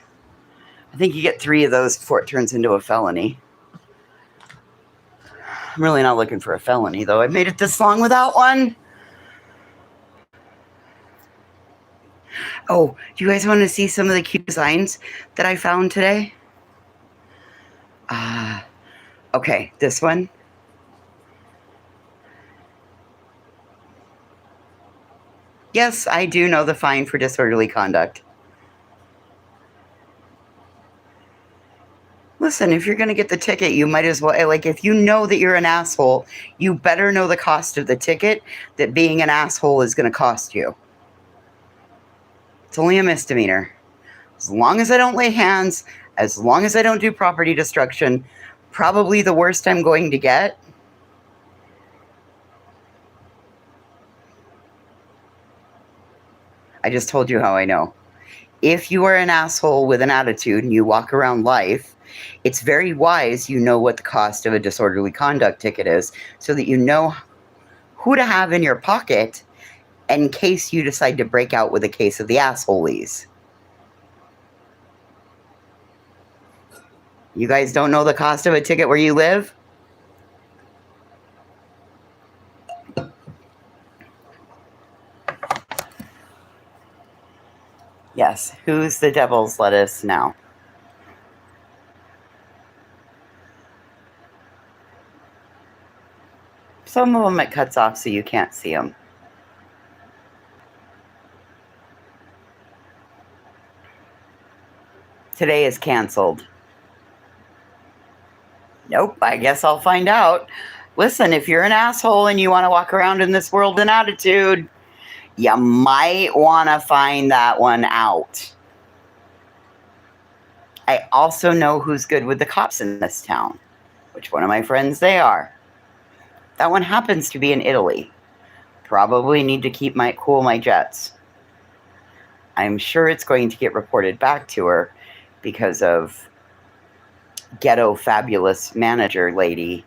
I think you get 3 of those before it turns into a felony. I'm really not looking for a felony, though. I made it this long without one. Oh, do you guys want to see some of the cute designs that I found today? Okay, this one. Yes, I do know the fine for disorderly conduct. Listen, if you're going to get the ticket, you might as well, like, if you know that you're an asshole, you better know the cost of the ticket that being an asshole is going to cost you. It's only a misdemeanor. As long as I don't lay hands, as long as I don't do property destruction, probably the worst I'm going to get. I just told you how I know. If you are an asshole with an attitude and you walk around life, it's very wise you know what the cost of a disorderly conduct ticket is so that you know who to have in your pocket in case you decide to break out with a case of the assholies. You guys don't know the cost of a ticket where you live? Yes. Who's the devil's lettuce now? Some of them it cuts off so you can't see them. Today is canceled. Nope, I guess I'll find out. Listen, if you're an asshole and you want to walk around in this world in attitude, you might want to find that one out. I also know who's good with the cops in this town, which one of my friends they are. That one happens to be in Italy. Probably need to keep my jets. I'm sure it's going to get reported back to her because of ghetto fabulous manager lady.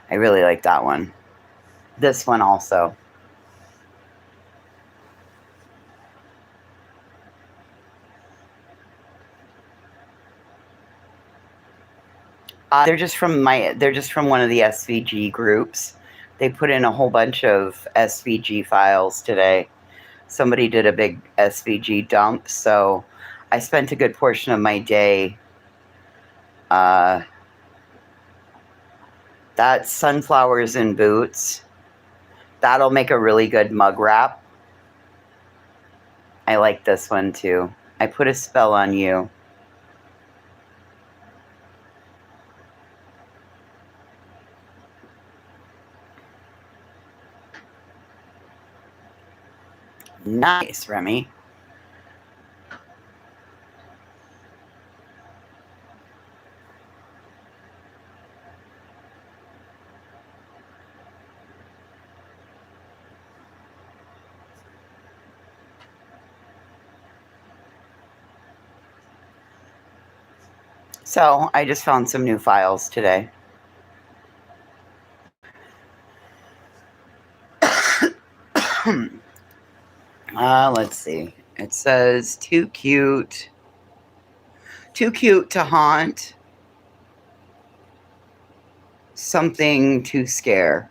I really like that one. This one also. They're just from one of the SVG groups. They put in a whole bunch of SVG files today. Somebody did a big SVG dump, so I spent a good portion of my day. That's sunflowers in boots. That'll make a really good mug wrap. I like this one too. I put a spell on you. Nice, Remy. So I just found some new files today. Let's see. It says too cute to haunt, something to scare.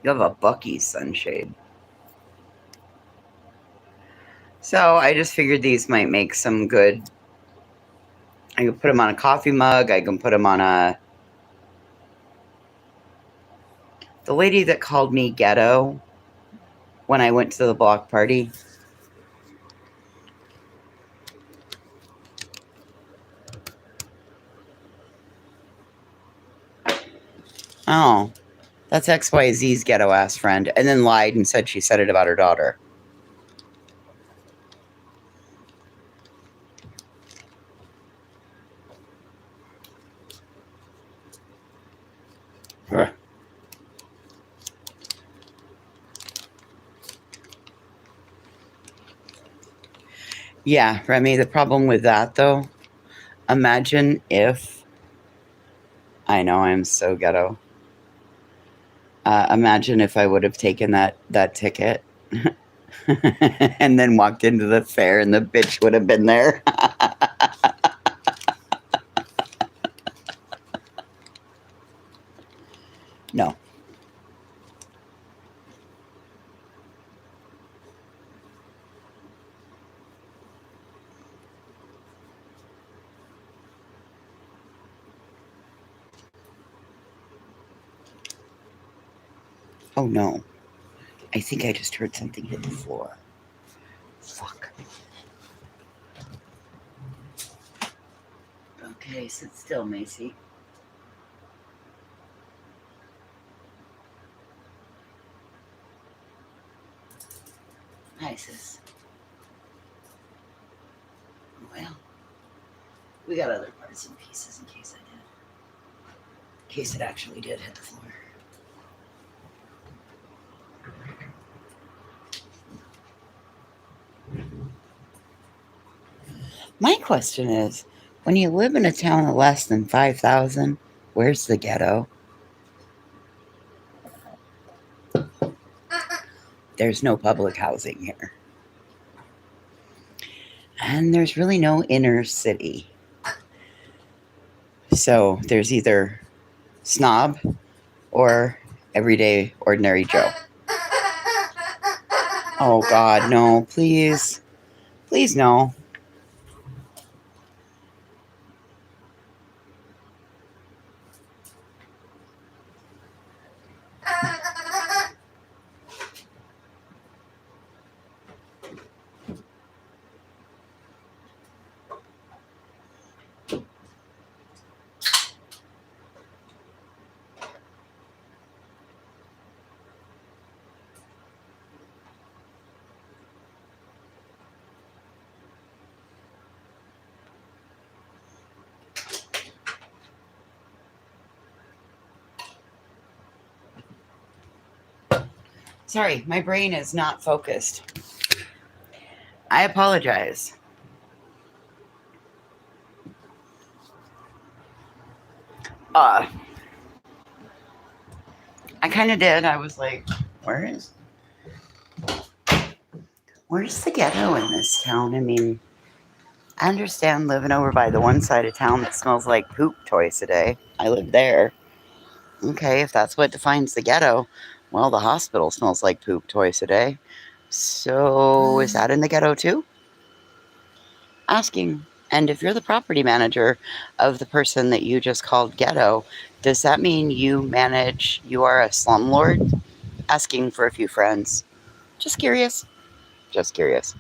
You have a Bucky sunshade. So I just figured these might make some good. I can put them on a coffee mug. I can put them on a. The lady that called me ghetto when I went to the block party. Oh, that's XYZ's ghetto ass friend. And then lied and said she said it about her daughter. Yeah, Remy, the problem with that though, imagine if, I know I'm so ghetto. Imagine if I would have taken that ticket and then walked into the fair and the bitch would have been there. No. Oh no. I think I just heard something hit the floor. Fuck. Okay, sit still, Macy. Hi, sis. Well, we got other parts and pieces in case I did. In case it actually did hit the floor. My question is, when you live in a town of less than 5,000, where's the ghetto? There's no public housing here. And there's really no inner city. So there's either snob or everyday ordinary Joe. Oh God, no, please. Please, no. Sorry, my brain is not focused. I apologize. I kind of did. I was like, where's the ghetto in this town? I mean, I understand living over by the one side of town that smells like poop twice a day. I live there. Okay, if that's what defines the ghetto, well, the hospital smells like poop twice a day. So is that in the ghetto too? Asking. And if you're the property manager of the person that you just called ghetto, does that mean you are a slumlord? Asking for a few friends. Just curious. Just curious.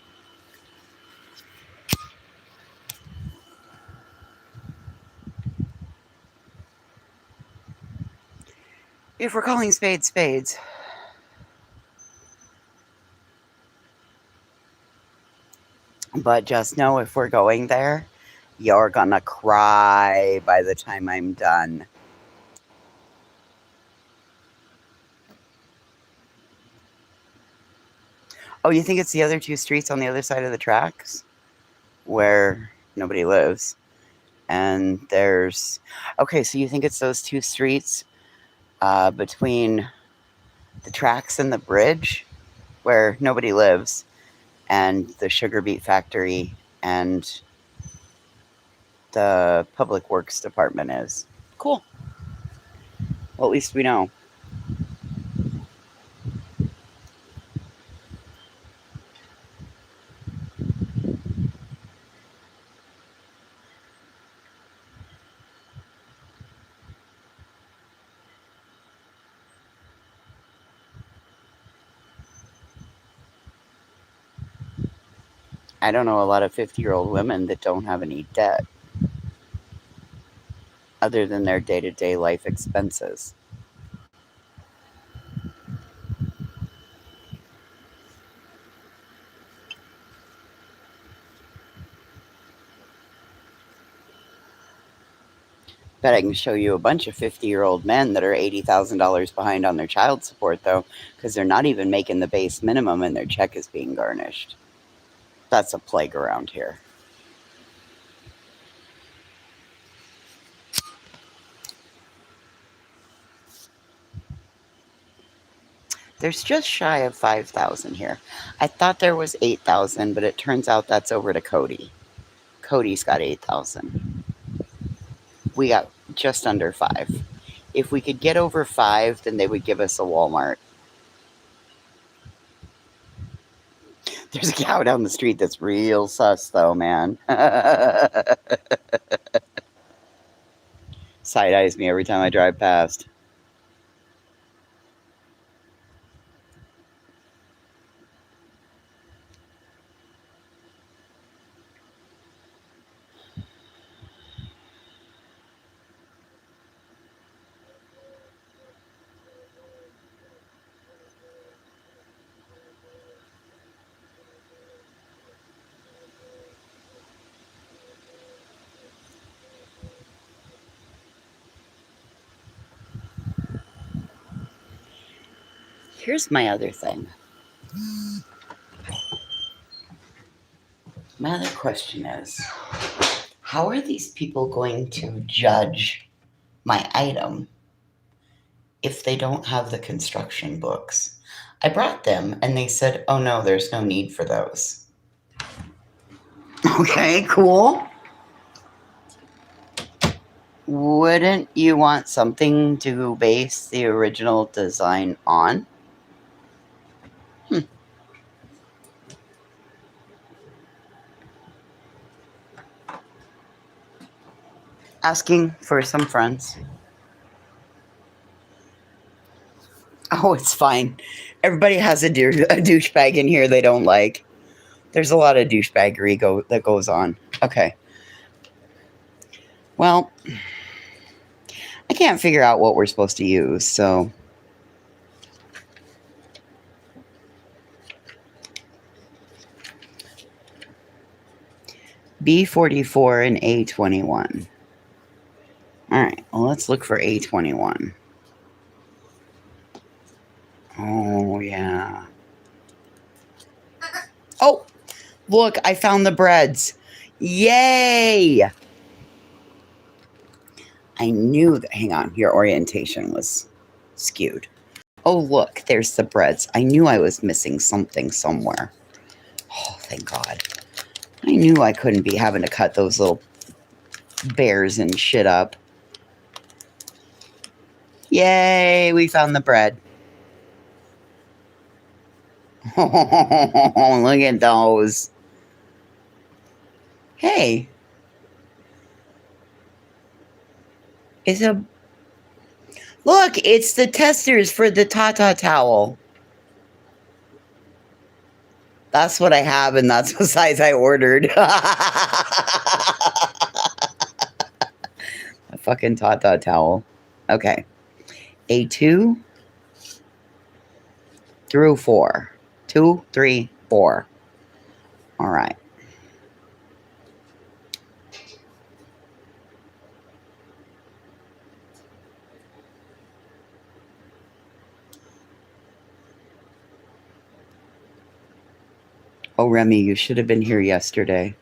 If we're calling spades spades. But just know if we're going there, you're gonna cry by the time I'm done. Oh, you think it's the other two streets on the other side of the tracks? where nobody lives. And there's, okay, so you think it's those two streets between the tracks and the bridge where nobody lives, and the sugar beet factory and the public works department is. Cool. Well, at least we know. I don't know a lot of 50-year-old women that don't have any debt other than their day-to-day life expenses. Bet I can show you a bunch of 50-year-old men that are $80,000 behind on their child support, though, because they're not even making the base minimum and their check is being garnished. That's a plague around here. There's just shy of 5,000 here. I thought there was 8,000, but it turns out that's over to Cody. Cody's got 8,000. We got just under 5. If we could get over 5, then they would give us a Walmart. There's a cow down the street that's real sus, though, man. Side eyes me every time I drive past. Here's my other thing. My other question is, how are these people going to judge my item if they don't have the construction books? I brought them and they said, oh no, there's no need for those. Okay, cool. Wouldn't you want something to base the original design on? Asking for some friends. Oh, it's fine. Everybody has a douchebag in here they don't like. There's a lot of douchebaggery that goes on. Okay. Well, I can't figure out what we're supposed to use, so. B44 and A21. All right, well, let's look for A21. Oh, yeah. Oh, look, I found the breads. Yay! I knew that. Hang on, your orientation was skewed. Oh, look, there's the breads. I knew I was missing something somewhere. Oh, thank God. I knew I couldn't be having to cut those little bears and shit up. Yay, we found the bread. Oh, look at those. Hey. Look, it's the testers for the Tata towel. That's what I have, and that's the size I ordered. A fucking Tata towel. Okay. A2 through 4. 2, 3, 4. All right. Oh, Remy, you should have been here yesterday.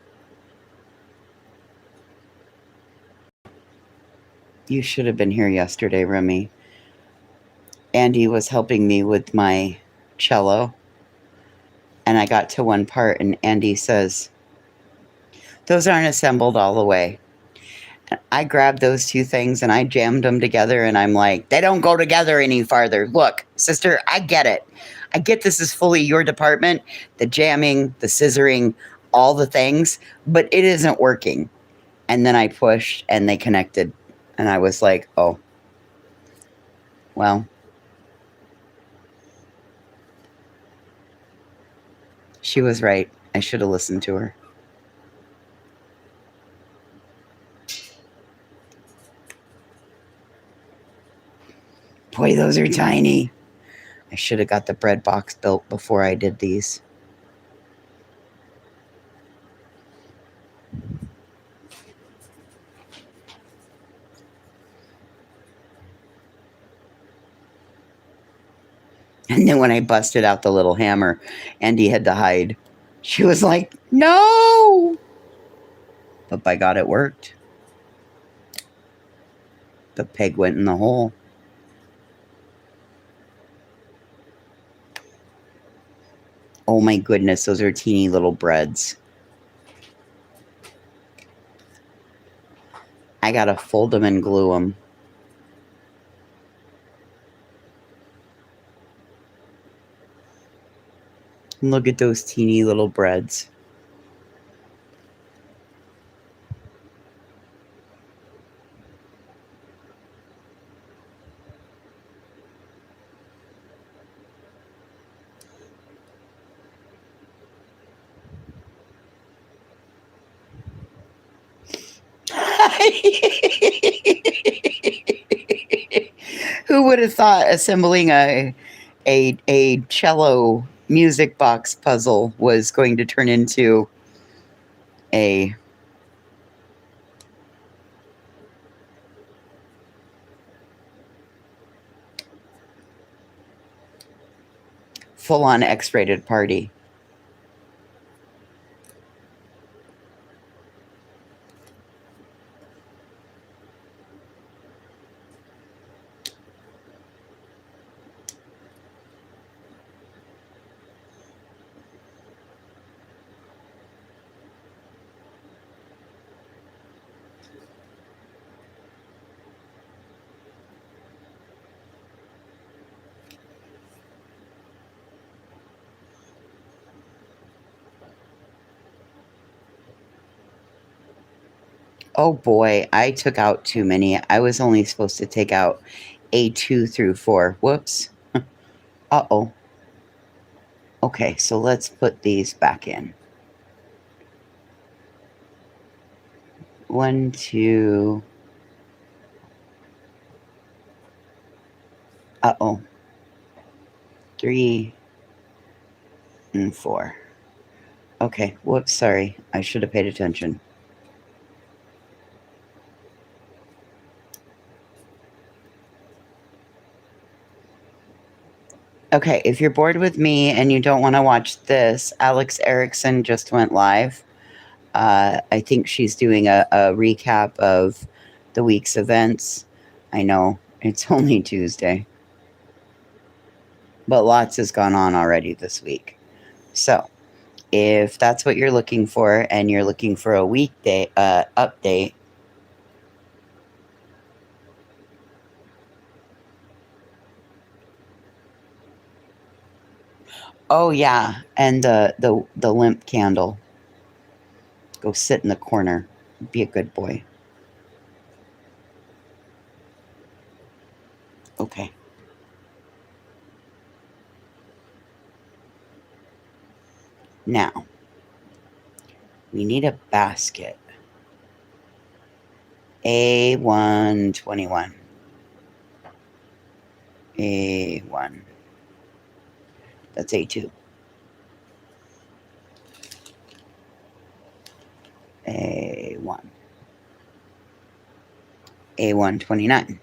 You should have been here yesterday, Remy. Andy was helping me with my cello, and I got to one part, and Andy says, "Those aren't assembled all the way." I grabbed those two things and I jammed them together, and I'm like, they don't go together any farther. Look, sister, I get it. I get this is fully your department, the jamming, the scissoring, all the things, but it isn't working. And then I pushed and they connected. And I was like, oh, well, she was right. I should have listened to her. Boy, those are tiny. I should have got the bread box built before I did these. And then when I busted out the little hammer, Andy had to hide. She was like, no! But by God, it worked. The peg went in the hole. Oh my goodness, those are teeny little breads. I gotta fold them and glue them. Look at those teeny little breads. Who would have thought assembling a cello music box puzzle was going to turn into a full-on X-rated party? Oh boy, I took out too many. I was only supposed to take out A2 through 4. Whoops. Uh-oh. Okay, so let's put these back in. 1, 2. Uh-oh. 3 and 4. Okay, whoops, sorry. I should have paid attention. Okay, if you're bored with me and you don't want to watch this, Alex Erickson just went live. I think she's doing a recap of the week's events. I know it's only Tuesday, but lots has gone on already this week. So if that's what you're looking for and you're looking for a weekday update, oh yeah, and the limp candle. Go sit in the corner. Be a good boy. Okay. Now, we need a basket. A121. A1. That's A2. A1. A129.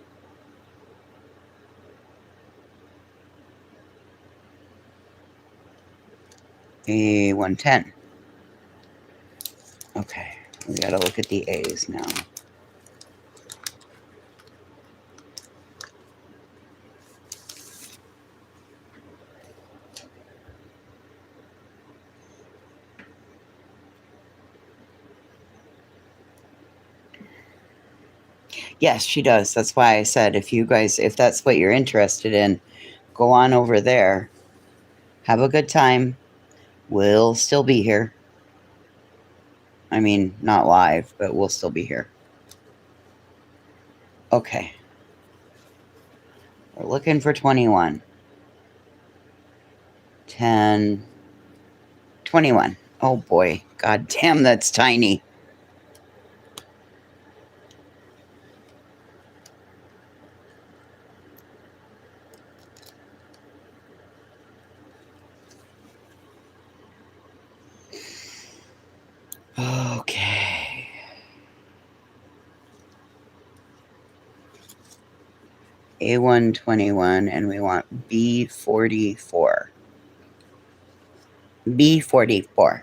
A110. Okay, we gotta look at the A's now. Yes, she does. That's why I said if that's what you're interested in, go on over there. Have a good time. We'll still be here. I mean, not live, but we'll still be here. Okay. We're looking for 21. 10. 21. Oh boy. God damn, that's tiny. Okay. A121, and we want B44. B44.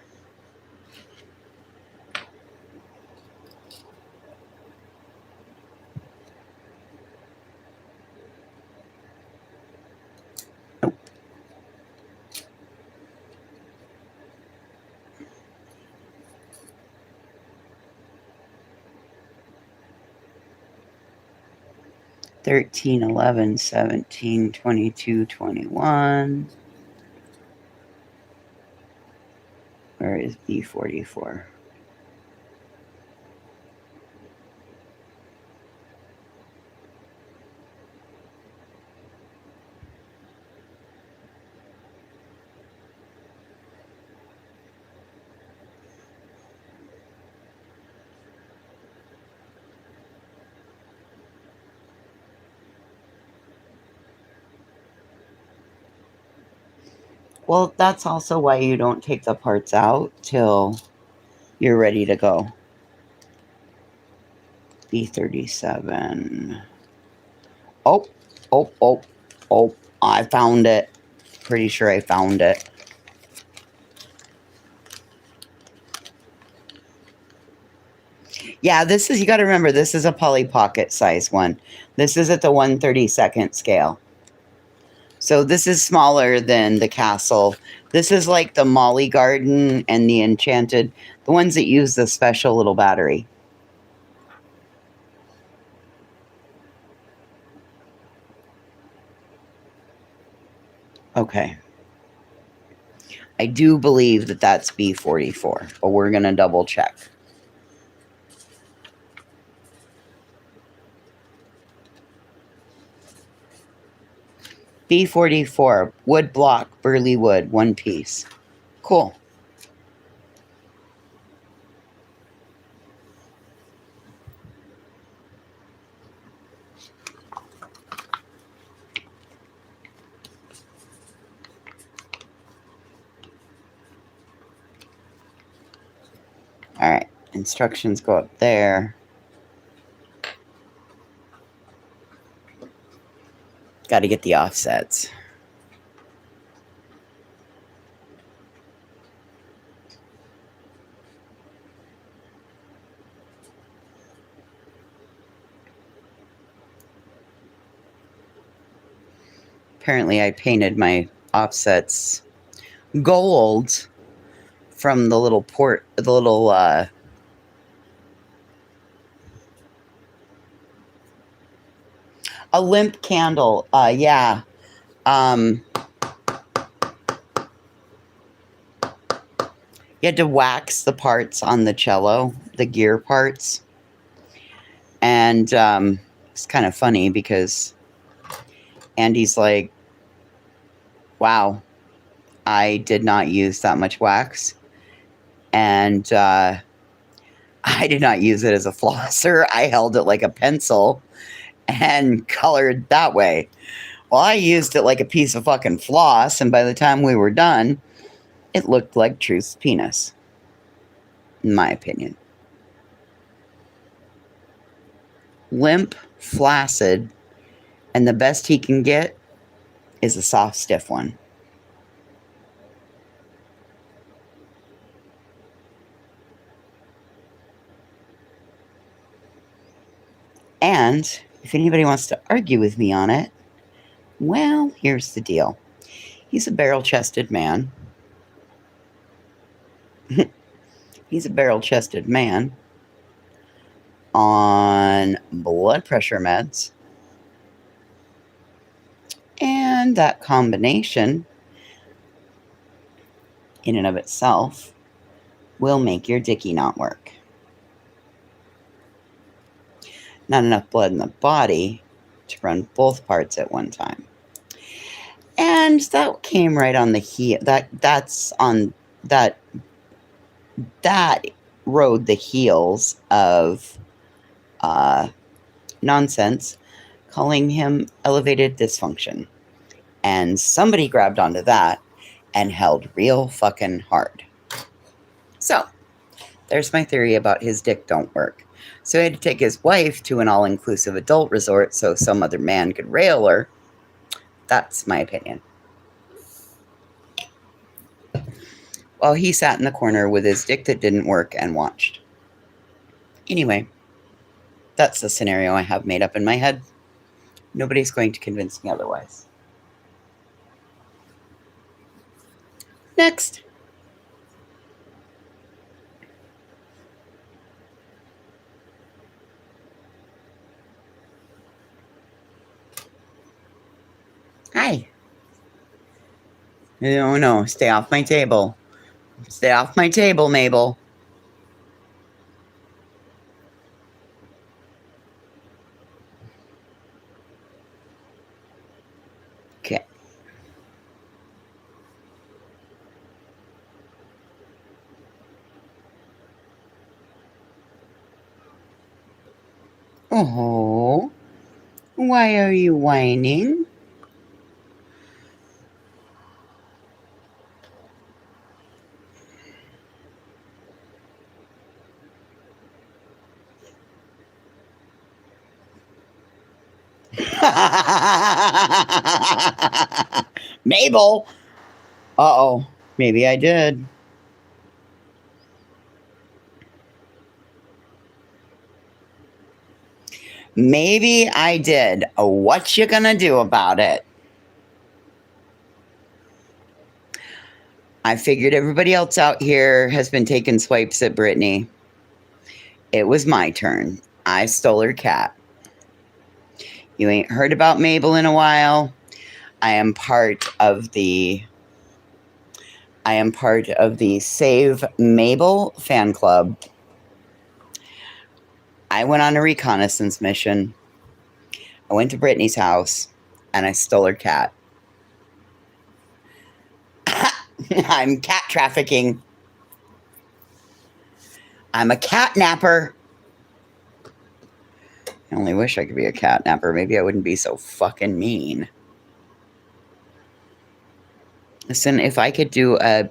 Nope. Thirteen, 11, 17, 22, 21. Where is B44? Well, that's also why you don't take the parts out till you're ready to go. B37. Oh, oh. I found it. Pretty sure I found it. Yeah, you got to remember, this is a Polly Pocket size one. This is at the 1/32 scale. So this is smaller than the Castle. This is like the Molly Garden and the Enchanted, the ones that use the special little battery. Okay. I do believe that that's B44, but we're going to double check. B44, wood block, burley wood, one piece. Cool. All right, instructions go up there. Got to get the offsets. Apparently, I painted my offsets gold from the little a limp candle. Yeah. You had to wax the parts on the cello, the gear parts. And it's kind of funny because Andy's like, wow, I did not use that much wax. And I did not use it as a flosser. I held it like a pencil and colored that way. Well, I used it like a piece of fucking floss, and by the time we were done, it looked like Truth's penis, in my opinion. Limp, flaccid, and the best he can get is a soft, stiff one. And if anybody wants to argue with me on it, well, here's the deal. He's a barrel-chested man. He's a barrel-chested man. on blood pressure meds. And that combination, in and of itself, will make your dicky not work. Not enough blood in the body to run both parts at one time. And that came right on the heel. That rode the heels of nonsense, calling him elevated dysfunction. And somebody grabbed onto that and held real fucking hard. So, there's my theory about his dick don't work. So he had to take his wife to an all-inclusive adult resort so some other man could rail her. That's my opinion. While he sat in the corner with his dick that didn't work and watched. Anyway, that's the scenario I have made up in my head. Nobody's going to convince me otherwise. Next. Hi. No, stay off my table. Stay off my table, Mabel. Okay. Oh, why are you whining? Mabel. Uh-oh. Maybe I did. Maybe I did. What you gonna do about it? I figured everybody else out here has been taking swipes at Brittany. It was my turn. I stole her cat. You ain't heard about Mabel in a while. I am part of the Save Mabel fan club. I went on a reconnaissance mission. I went to Brittany's house and I stole her cat. I'm cat trafficking. I'm a cat napper. I only wish I could be a cat napper. Maybe I wouldn't be so fucking mean. Listen, if I could do a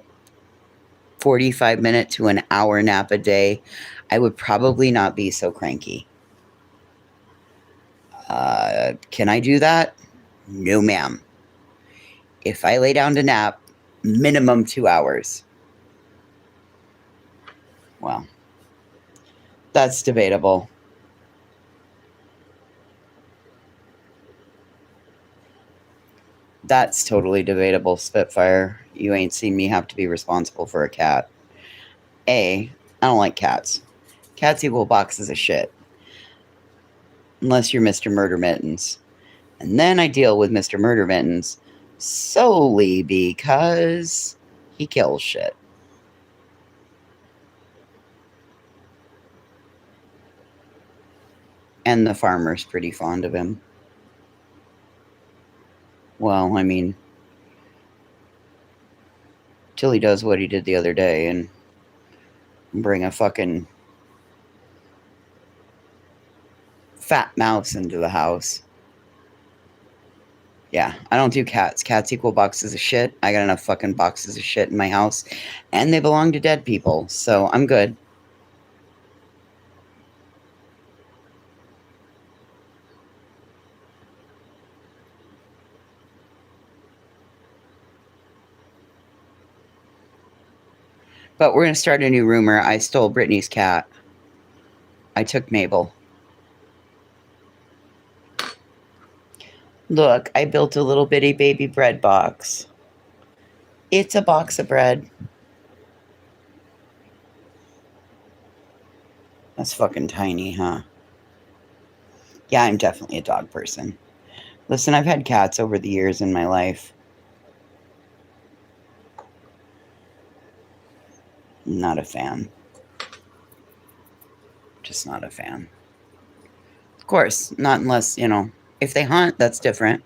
45-minute to an hour nap a day, I would probably not be so cranky. Can I do that? No, ma'am. If I lay down to nap, minimum 2 hours. Well, that's debatable. That's totally debatable, Spitfire. You ain't seen me have to be responsible for a cat. I don't like cats. Cats equal boxes of shit. Unless you're Mr. Murder Mittens. And then I deal with Mr. Murder Mittens solely because he kills shit. And the farmer's pretty fond of him. Well, I mean, till he does what he did the other day and bring a fucking fat mouse into the house. Yeah, I don't do cats. Cats equal boxes of shit. I got enough fucking boxes of shit in my house, and they belong to dead people, so I'm good. But we're going to start a new rumor. I stole Brittany's cat. I took Mabel. Look, I built a little bitty baby bread box. It's a box of bread. That's fucking tiny, huh? Yeah, I'm definitely a dog person. Listen, I've had cats over the years in my life. Not a fan. Just not a fan. Of course, not unless, if they hunt, that's different.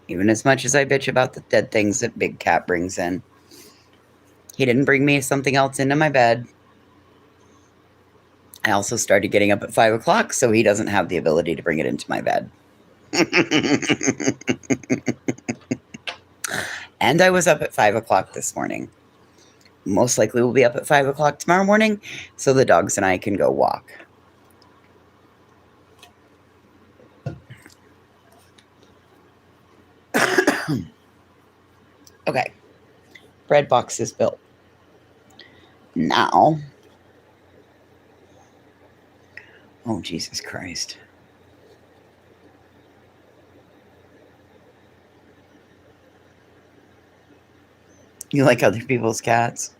Even as much as I bitch about the dead things that Big Cat brings in. He didn't bring me something else into my bed. I also started getting up at 5 o'clock, so he doesn't have the ability to bring it into my bed. And I was up at 5 o'clock this morning. Most likely we'll be up at 5 o'clock tomorrow morning, so the dogs and I can go walk. Okay, bread box is built. Now, oh Jesus Christ. You like other people's cats?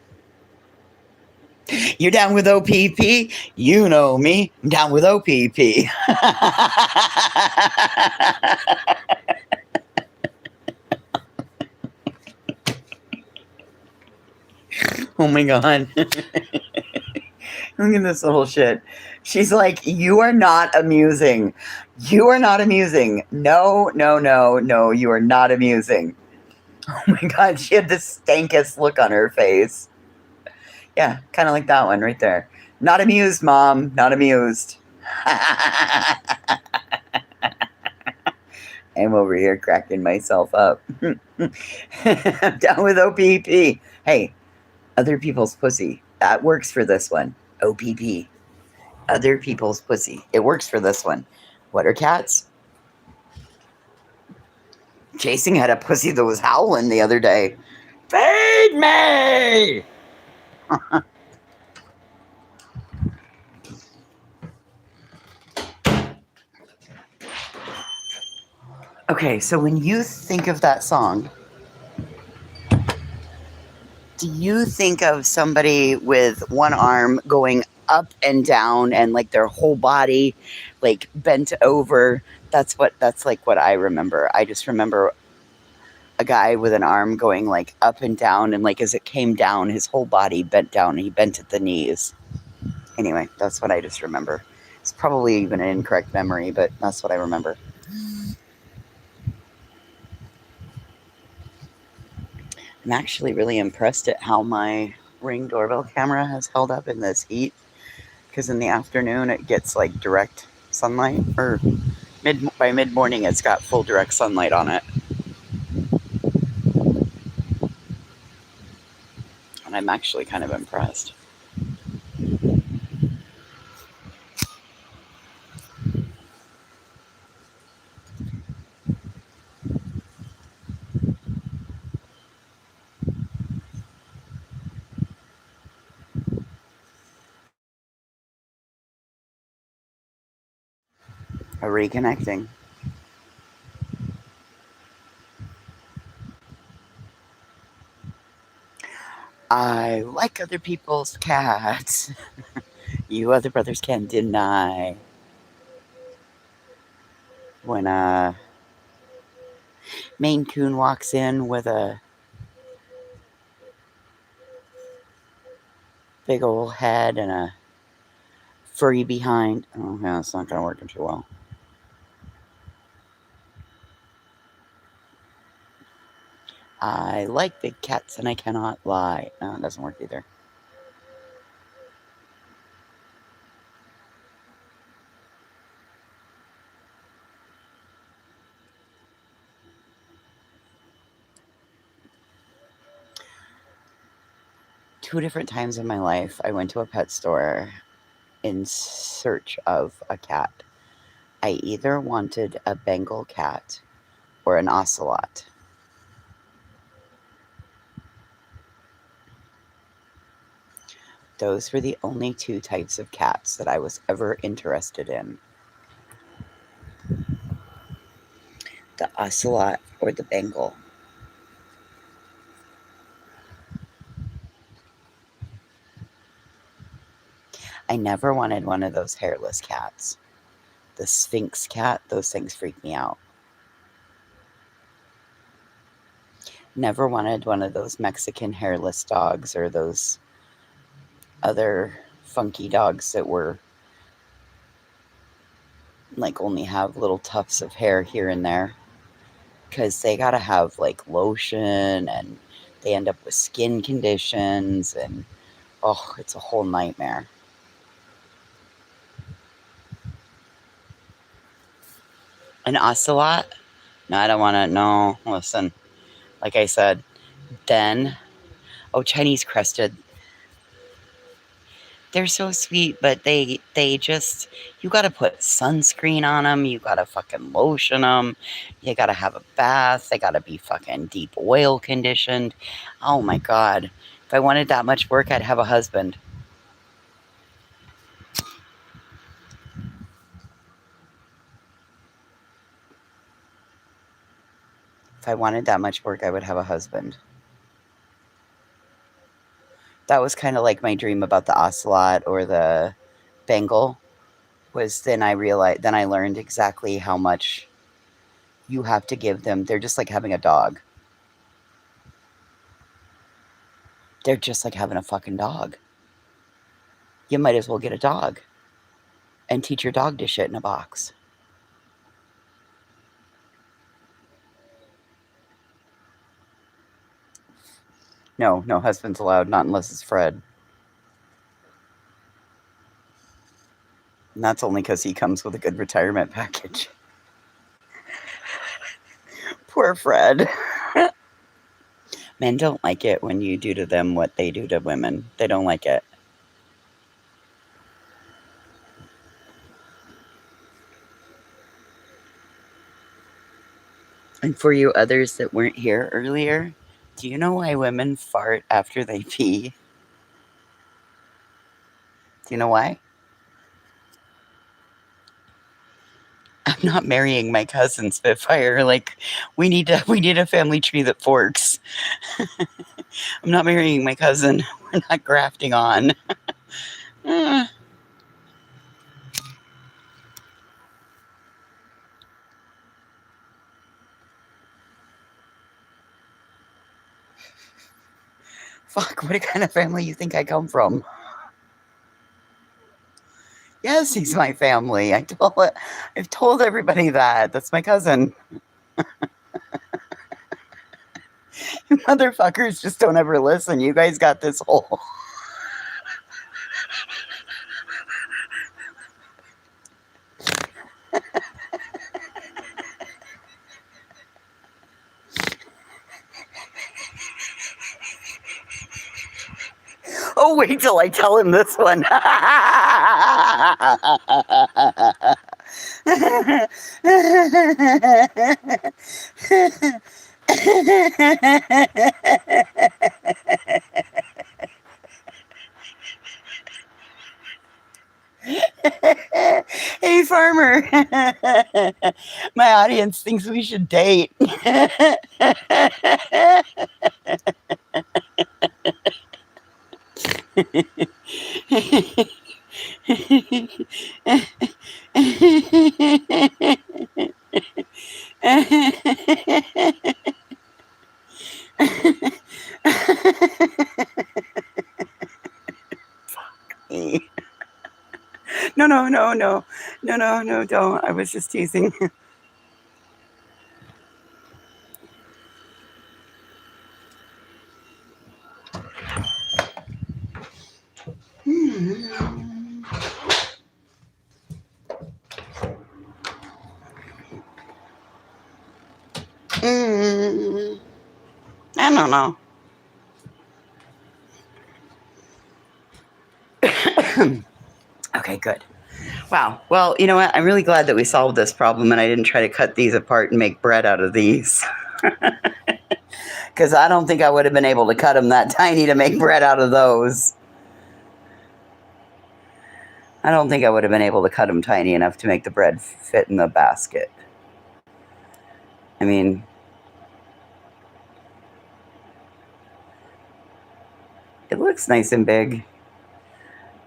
You're down with OPP? You know me. I'm down with OPP. Oh my God. Look at this little shit. She's like, you are not amusing. You are not amusing. No, no, no, no, you are not amusing. Oh my God, she had the stankest look on her face. Yeah, kind of like that one right there. Not amused, Mom. Not amused. I'm over here cracking myself up. I'm down with OPP. Hey, other people's pussy. That works for this one. OPP. Other people's pussy. It works for this one. What are cats? Chasing had a pussy that was howling the other day. Feed me! Okay, so when you think of that song, do you think of somebody with one arm going up and down and like their whole body like bent over? That's like what I remember. I just remember a guy with an arm going like up and down, and like as it came down, his whole body bent down and he bent at the knees. Anyway, that's what I just remember. It's probably even an incorrect memory, but that's what I remember. I'm actually really impressed at how my Ring doorbell camera has held up in this heat, because in the afternoon it gets like direct sunlight, or by mid morning it's got full direct sunlight on it, and I'm actually kind of impressed. Reconnecting. I like other people's cats. You other brothers can deny. When a Maine Coon walks in with a big old head and a furry behind. Oh, yeah, it's not going to work too well. I like big cats and I cannot lie. No, it doesn't work either. Two different times in my life, I went to a pet store in search of a cat. I either wanted a Bengal cat or an ocelot. Those were the only two types of cats that I was ever interested in. The ocelot or the Bengal. I never wanted one of those hairless cats. the Sphinx cat, those things freak me out. Never wanted one of those Mexican hairless dogs or those other funky dogs that were like only have little tufts of hair here and there, because they got to have like lotion and they end up with skin conditions and oh, it's a whole nightmare. An ocelot? No, I don't want to. No, listen, like I said, then, oh, Chinese crested. They're so sweet, but they just, you got to put sunscreen on them. You got to fucking lotion them. You got to have a bath. They got to be fucking deep oil conditioned. Oh my God. If I wanted that much work, I'd have a husband. If I wanted that much work, I would have a husband. That was kind of like my dream about the ocelot or the Bengal, was then I realized, then I learned exactly how much you have to give them. They're just like having a dog. They're just like having a fucking dog. You might as well get a dog and teach your dog to shit in a box. No, no husbands allowed, not unless it's Fred. And that's only because he comes with a good retirement package. Poor Fred. Men don't like it when you do to them what they do to women. They don't like it. And for you others that weren't here earlier, do you know why women fart after they pee? Do you know why? I'm not marrying my cousin Spitfire. Like, we need a family tree that forks. I'm not marrying my cousin. We're not grafting on. Fuck, what kind of family you think I come from? Yes, he's my family. I've told everybody that. That's my cousin. Motherfuckers just don't ever listen. You guys got this whole. Oh, wait till I tell him this one. Hey, farmer. My audience thinks we should date. No, no, no, no, no, no, no, don't. I was just teasing. I don't know. Okay, good. Wow. Well, you know what? I'm really glad that we solved this problem and I didn't try to cut these apart and make bread out of these. Because I don't think I would have been able to cut them that tiny to make bread out of those. I don't think I would have been able to cut them tiny enough to make the bread fit in the basket. I mean, it looks nice and big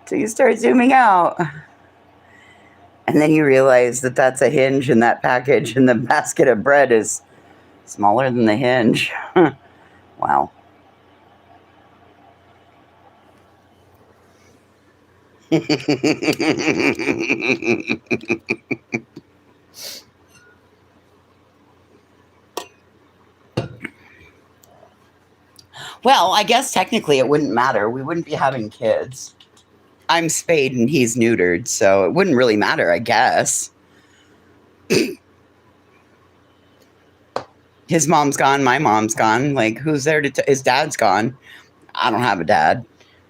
till you start zooming out. And then you realize that that's a hinge in that package, and the basket of bread is smaller than the hinge. Wow. Well, I guess technically it wouldn't matter. We wouldn't be having kids. I'm spayed and he's neutered, so it wouldn't really matter, I guess. His mom's gone, my mom's gone. Like, who's there to his dad's gone. I don't have a dad.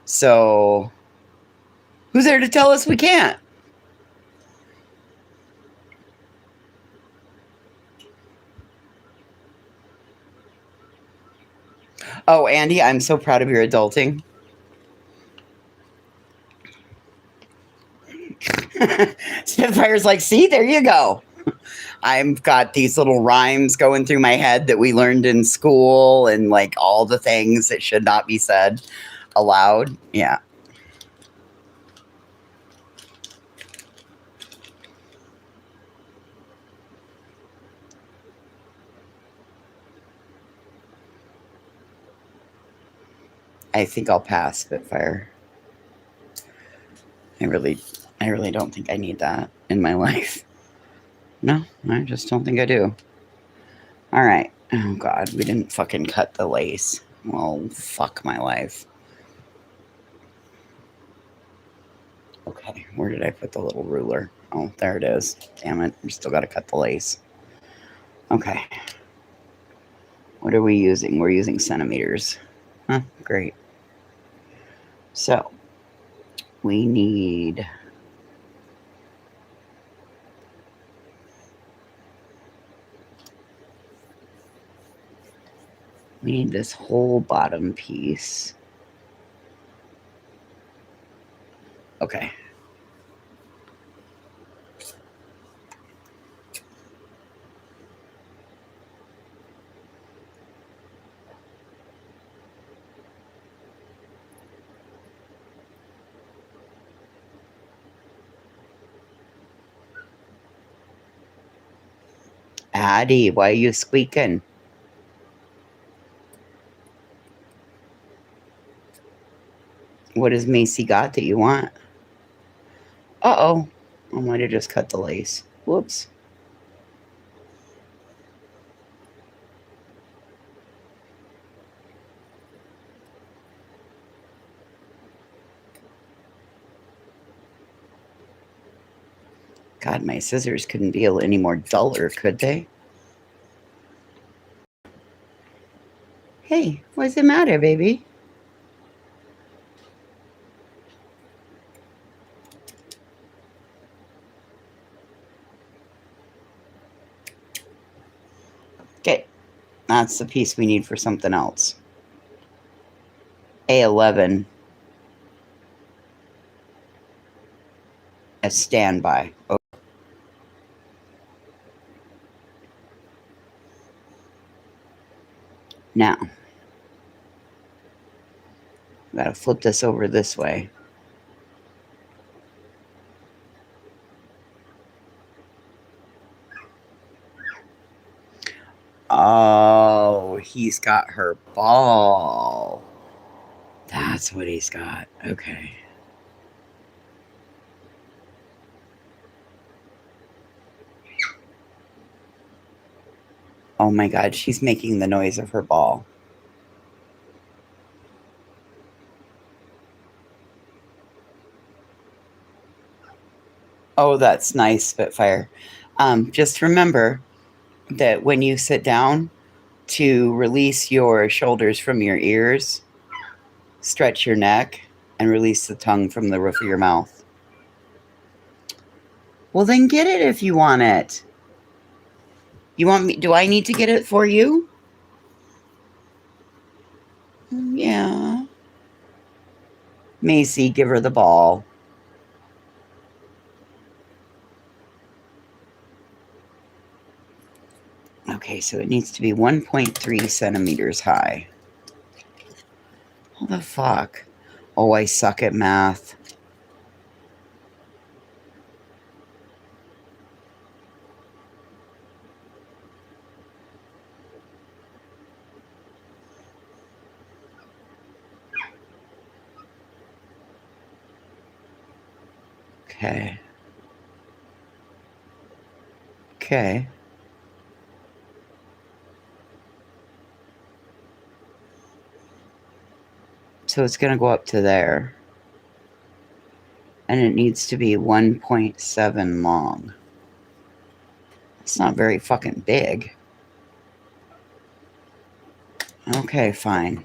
So, who's there to tell us we can't? Oh, Andy, I'm so proud of your adulting. Spitfire's like, see, there you go. I've got these little rhymes going through my head that we learned in school and like all the things that should not be said aloud. Yeah. I think I'll pass Spitfire. I really don't think I need that in my life. No, I just don't think I do. All right. Oh God, we didn't fucking cut the lace. Well, fuck my life. Okay, where did I put the little ruler? Oh, there it is. Damn it, we still got to cut the lace. Okay. What are we using? We're using centimeters. Huh, great. So, we need this whole bottom piece. Okay. Addie, why are you squeaking? What has Macy got that you want? Uh-oh. I might have just cut the lace. Whoops. God, my scissors couldn't be any more duller, could they? Hey, what's the matter, baby? Okay, that's the piece we need for something else. A11. A standby. Oh. Now, gotta flip this over this way. Oh, he's got her ball. That's what he's got. Okay. Oh my God, she's making the noise of her ball. Oh, that's nice, Spitfire. Just remember that when you sit down, to release your shoulders from your ears, stretch your neck, and release the tongue from the roof of your mouth. Well, then get it if you want it. You want me? Do I need to get it for you? Yeah. Macy, give her the ball. Okay, so it needs to be 1.3 centimeters high. What the fuck? Oh, I suck at math. Okay. Okay. So it's going to go up to there. And it needs to be 1.7 long. It's not very fucking big. Okay, fine.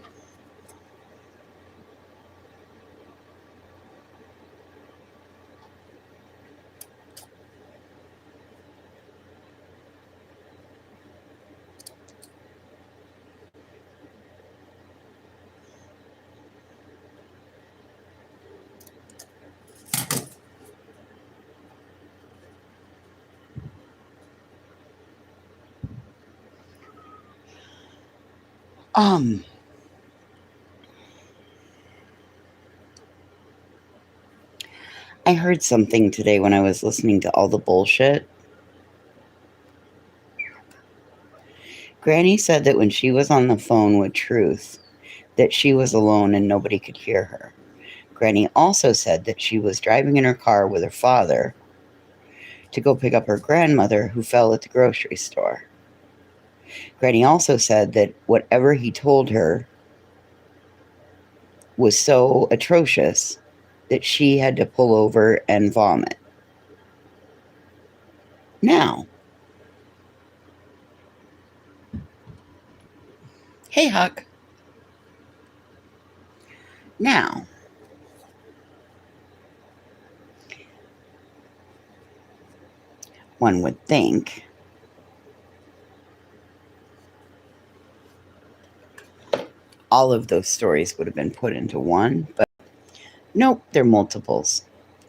I heard something today when I was listening to all the bullshit. Granny said that when she was on the phone with Truth, that she was alone and nobody could hear her. Granny also said that she was driving in her car with her father to go pick up her grandmother who fell at the grocery store. Granny also said that whatever he told her was so atrocious that she had to pull over and vomit. Now, hey, Huck. Now, one would think all of those stories would have been put into one, but nope, they're multiples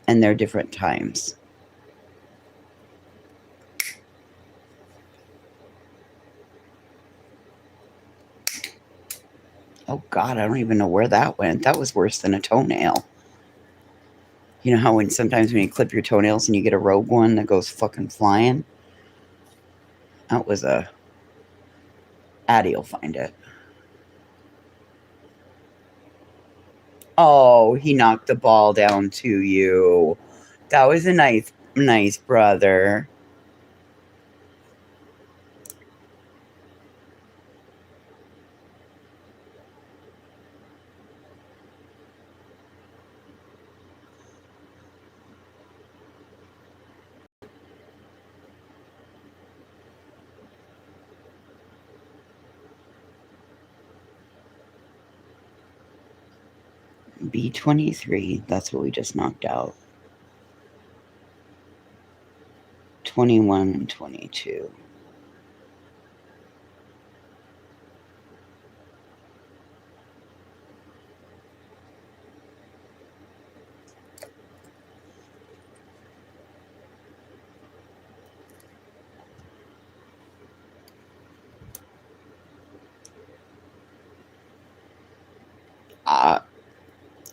and they're different times. Oh God, I don't even know where that went. That was worse than a toenail. You know how when sometimes when you clip your toenails and you get a rogue one that goes fucking flying? That was a... Addie'll find it. Oh, he knocked the ball down to you. That was a nice brother. B23, that's what we just knocked out. 21 and 22.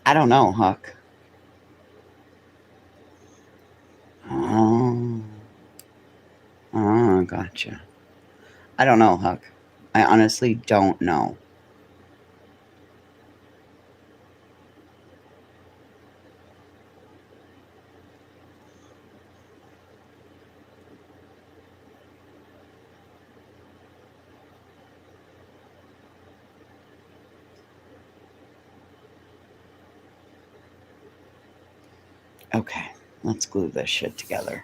I don't know, Huck. Oh, gotcha. I don't know, Huck. I honestly don't know. Okay, let's glue this shit together.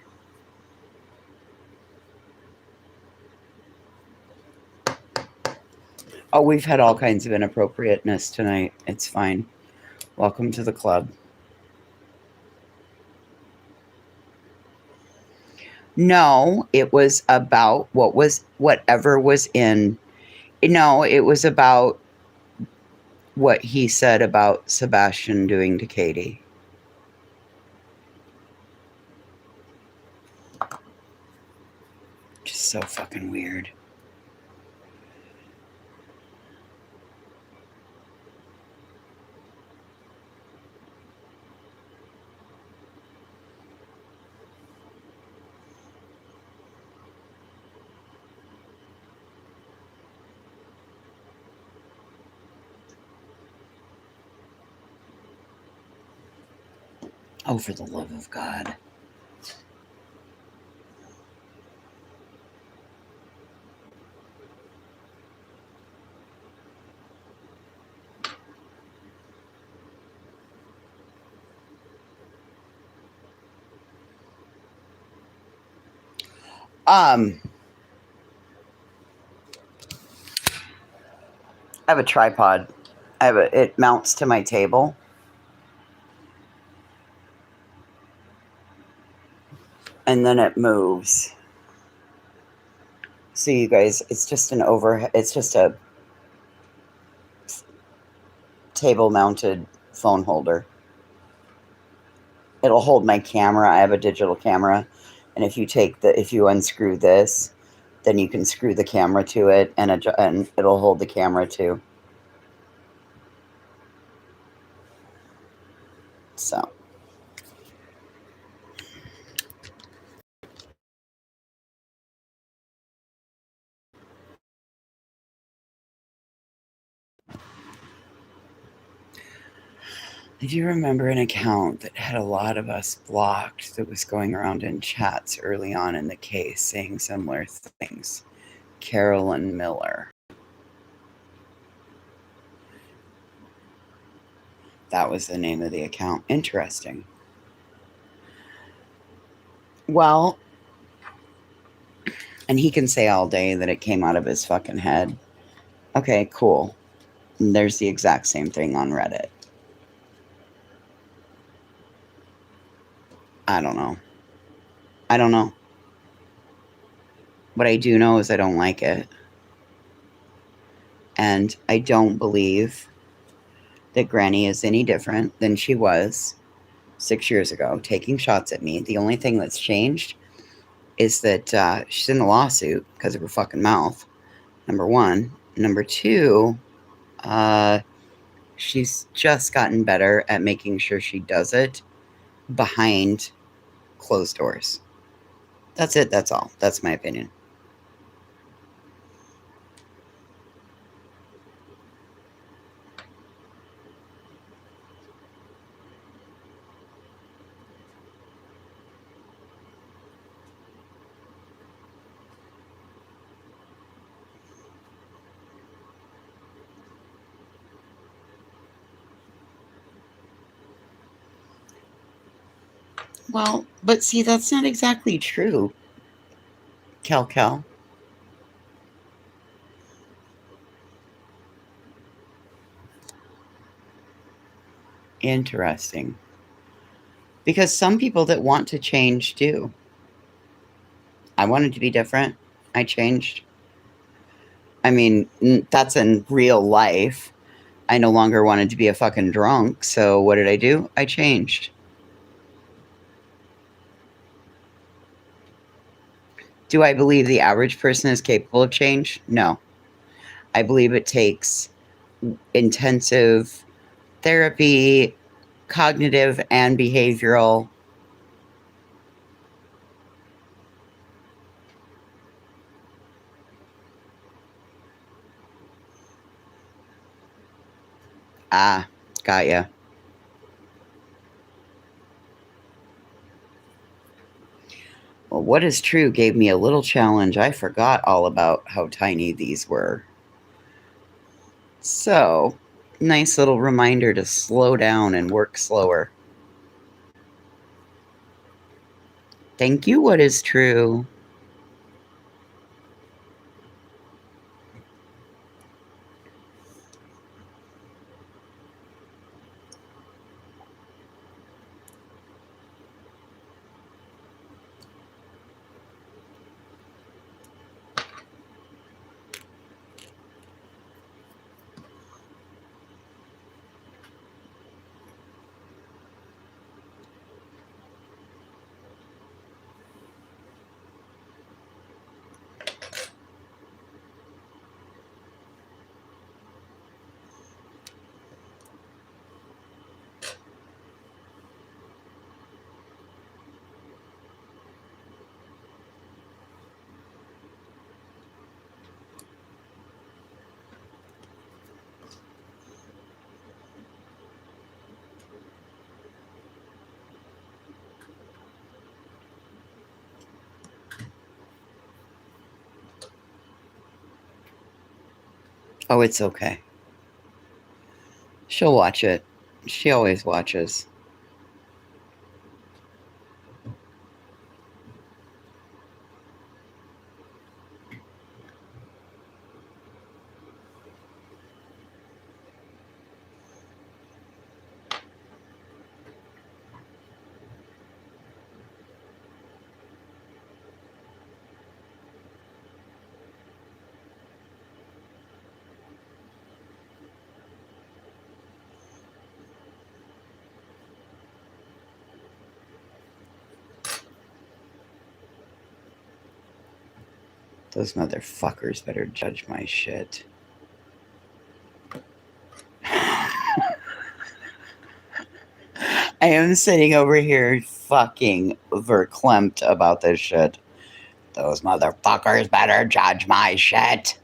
Oh, we've had all kinds of inappropriateness tonight. It's fine. Welcome to the club. No, it was about whatever was in. No, it was about what he said about Sebastian doing to Katie. Just so fucking weird. Oh, for the love of God. I have a tripod. It mounts to my table. And then it moves. So you guys, it's just a table mounted phone holder. It'll hold my camera. I have a digital camera. And if you unscrew this, then you can screw the camera to it and it'll hold the camera too. So, if you remember an account that had a lot of us blocked that was going around in chats early on in the case saying similar things, Carolyn Miller. That was the name of the account. Interesting. Well, and he can say all day that it came out of his fucking head. Okay, cool. And there's the exact same thing on Reddit. I don't know. I don't know. What I do know is I don't like it. And I don't believe that Granny is any different than she was 6 years ago, taking shots at me. The only thing that's changed is that she's in a lawsuit because of her fucking mouth. Number one. Number two, she's just gotten better at making sure she does it behind closed doors. That's it. That's all. That's my opinion. Well, but see, that's not exactly true, Kel. Interesting. Because some people that want to change do. I wanted to be different. I changed. I mean, that's in real life. I no longer wanted to be a fucking drunk. So what did I do? I changed. Do I believe the average person is capable of change? No. I believe it takes intensive therapy, cognitive and behavioral. Ah, got ya. Well, what is true gave me a little challenge. I forgot all about how tiny these were. So, nice little reminder to slow down and work slower. Thank you, what is true? Oh, it's okay. She'll watch it. She always watches. Those motherfuckers better judge my shit. I am sitting over here fucking verklempt about this shit. Those motherfuckers better judge my shit.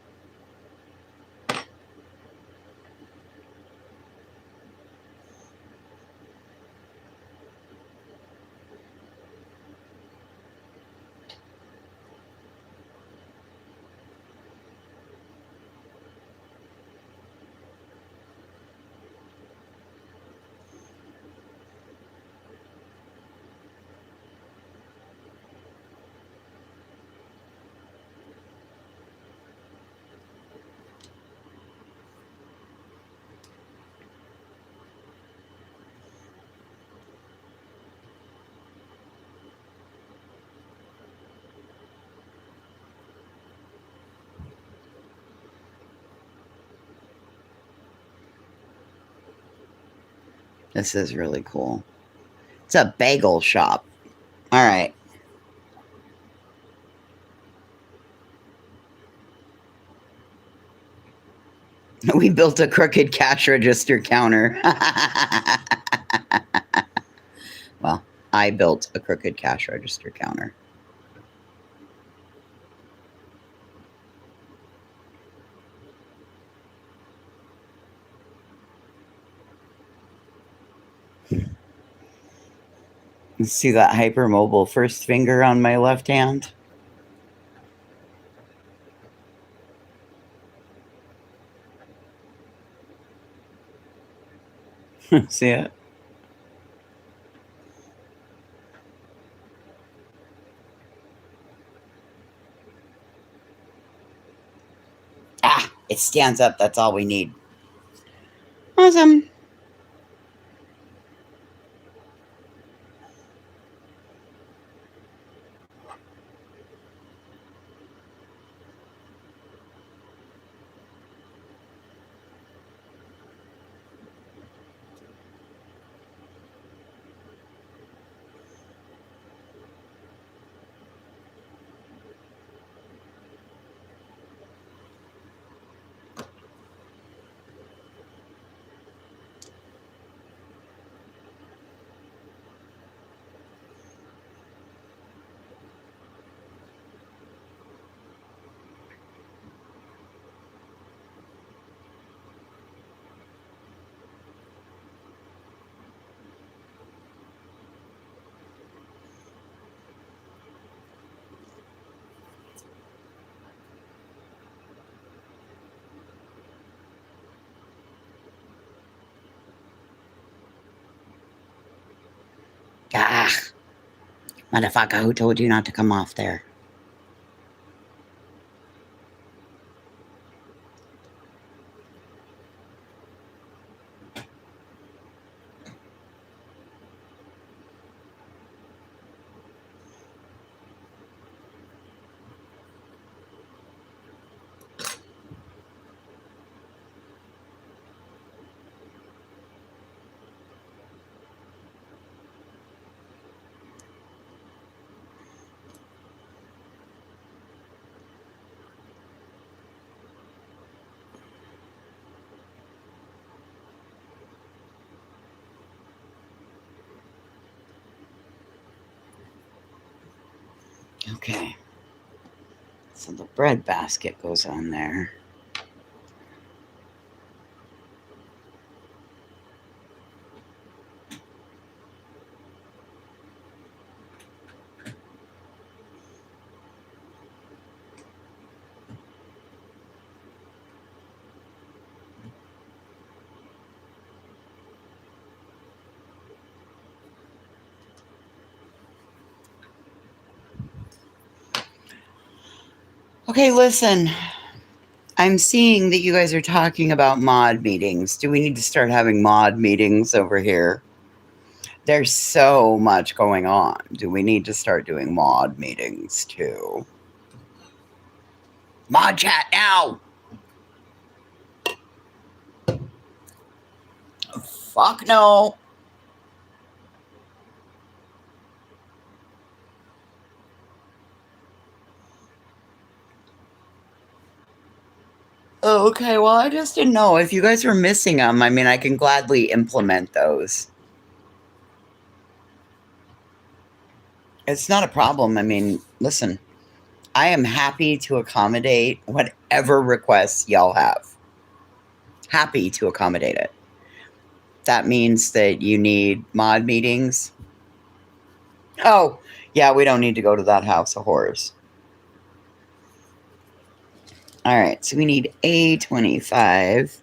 This is really cool. It's a bagel shop. All right. We built a crooked cash register counter. Well, I built a crooked cash register counter. See that hypermobile first finger on my left hand? See it? Ah, it stands up. That's all we need. Awesome. Ah, motherfucker, who told you not to come off there? Okay. So the bread basket goes on there. Okay, listen. I'm seeing that you guys are talking about mod meetings. Do we need to start having mod meetings over here? There's so much going on. Do we need to start doing mod meetings too? Mod chat now! Fuck no! Okay, well, I just didn't know. If you guys were missing them, I mean, I can gladly implement those. It's not a problem. I mean, listen, I am happy to accommodate whatever requests y'all have. Happy to accommodate it. That means that you need mod meetings. Oh, yeah, we don't need to go to that house of horrors. All right, so we need A25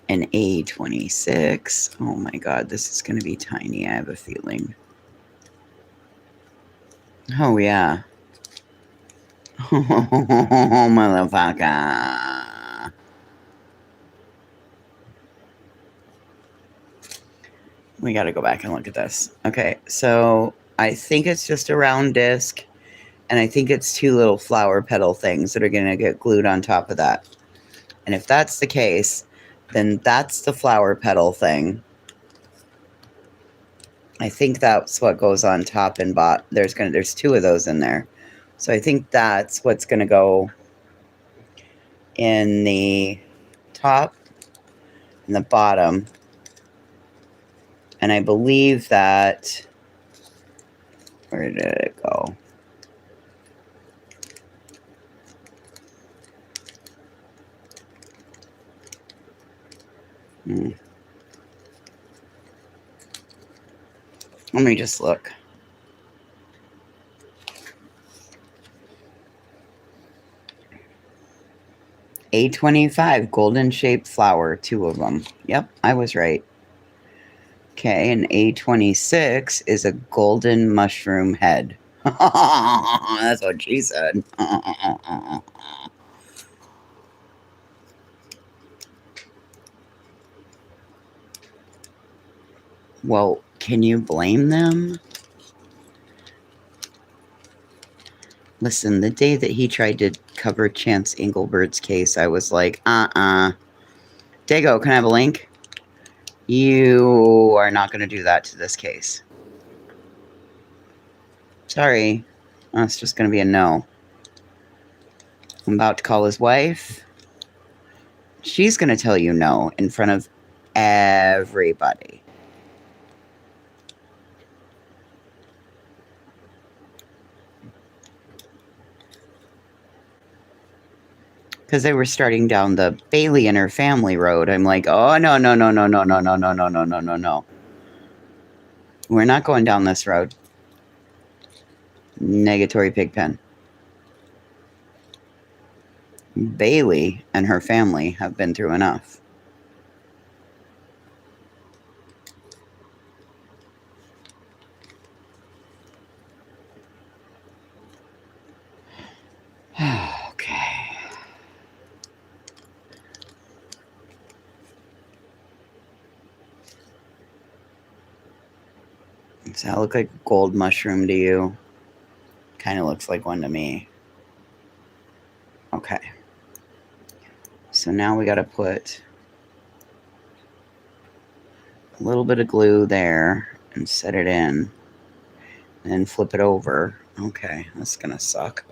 and A26. Oh my God, this is going to be tiny, I have a feeling. Oh, yeah. Oh, motherfucker. We got to go back and look at this. Okay, so I think it's just a round disc, and I think it's two little flower petal things that are going to get glued on top of that. And if that's the case, then that's the flower petal thing. I think that's what goes on top and bottom. There's two of those in there. So I think that's what's going to go in the top and the bottom. And I believe that, where did it go? Let me just look. A25, golden shaped flower, two of them. Yep, I was right. Okay, and A26 is a golden mushroom head. That's what she said. Well, can you blame them? Listen, the day that he tried to cover Chance Englebert's case, I was like, Dago, can I have a link? You are not going to do that to this case. Sorry. That's just going to be a no. I'm about to call his wife. She's going to tell you no in front of everybody. Because they were starting down the Bailey and her family road. I'm like, oh, no, no, no, no, no, no, no, no, no, no, no, no, no. We're not going down this road. Negatory Pigpen. Bailey and her family have been through enough. Okay. Does that look like a gold mushroom to you? Kind of looks like one to me. Okay. So now we got to put a little bit of glue there and set it in. And then flip it over. Okay, that's going to suck.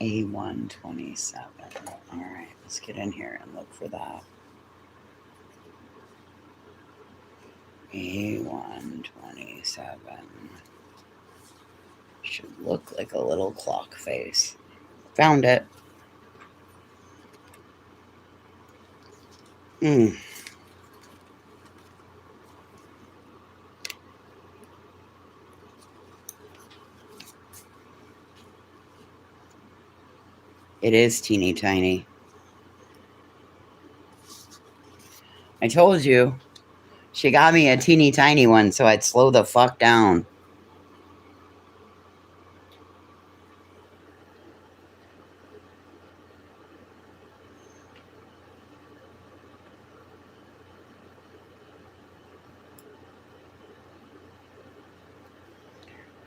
A127. All right, let's get in here and look for that. A127 should look like a little clock face. Found it. It is teeny tiny. I told you. She got me a teeny tiny one, so I'd slow the fuck down.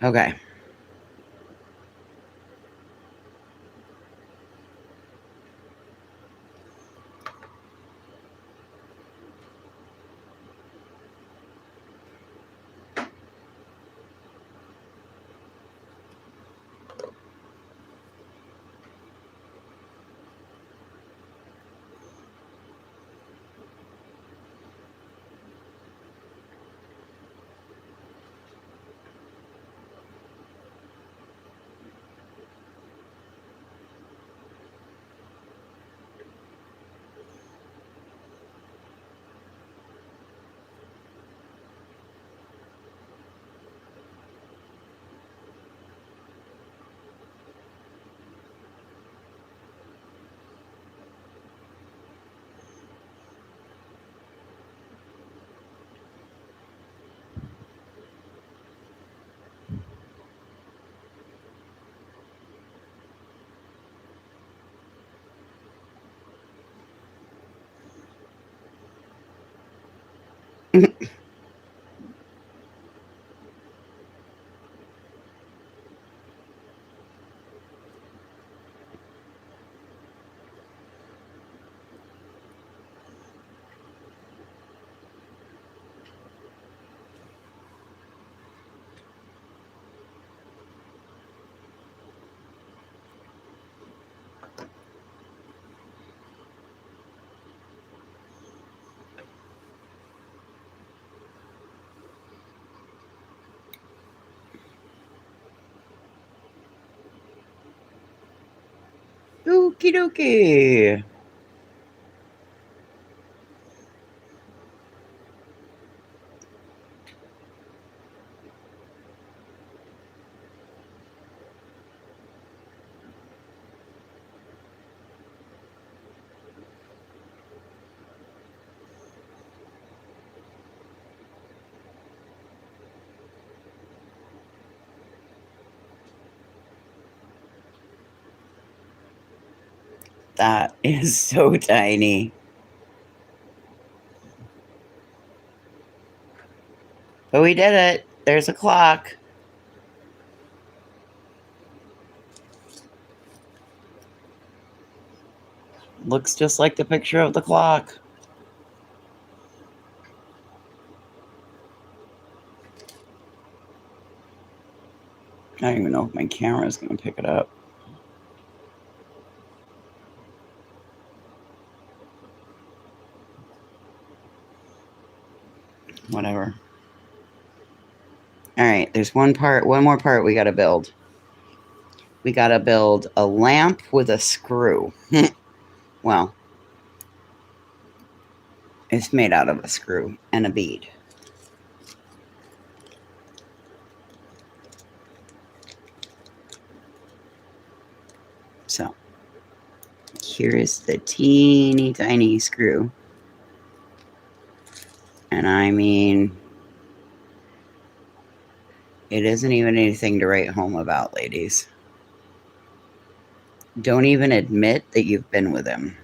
Okay. Okie dokie. That is so tiny. But we did it. There's a clock. Looks just like the picture of the clock. I don't even know if my camera is going to pick it up. Whatever. All right, there's one more part we got to build. We got to build a lamp with a screw. Well, it's made out of a screw and a bead. So, here is the teeny tiny screw. And I mean, it isn't even anything to write home about, ladies. Don't even admit that you've been with him.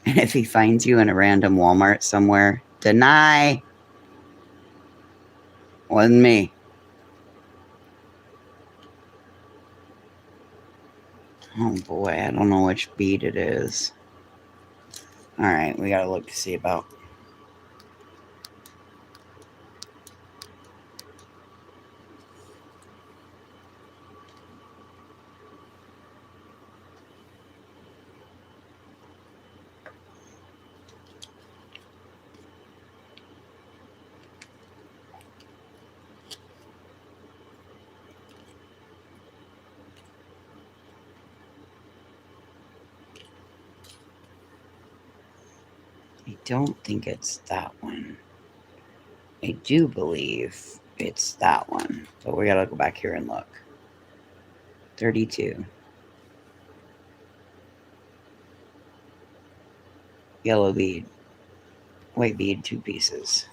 And if he finds you in a random Walmart somewhere, deny. Wasn't me. Oh boy, I don't know which bead it is. All right, we gotta look to see about. don't think it's that one. I do believe it's that one. So we gotta go back here and look. 32. Yellow bead. White bead, 2 pieces.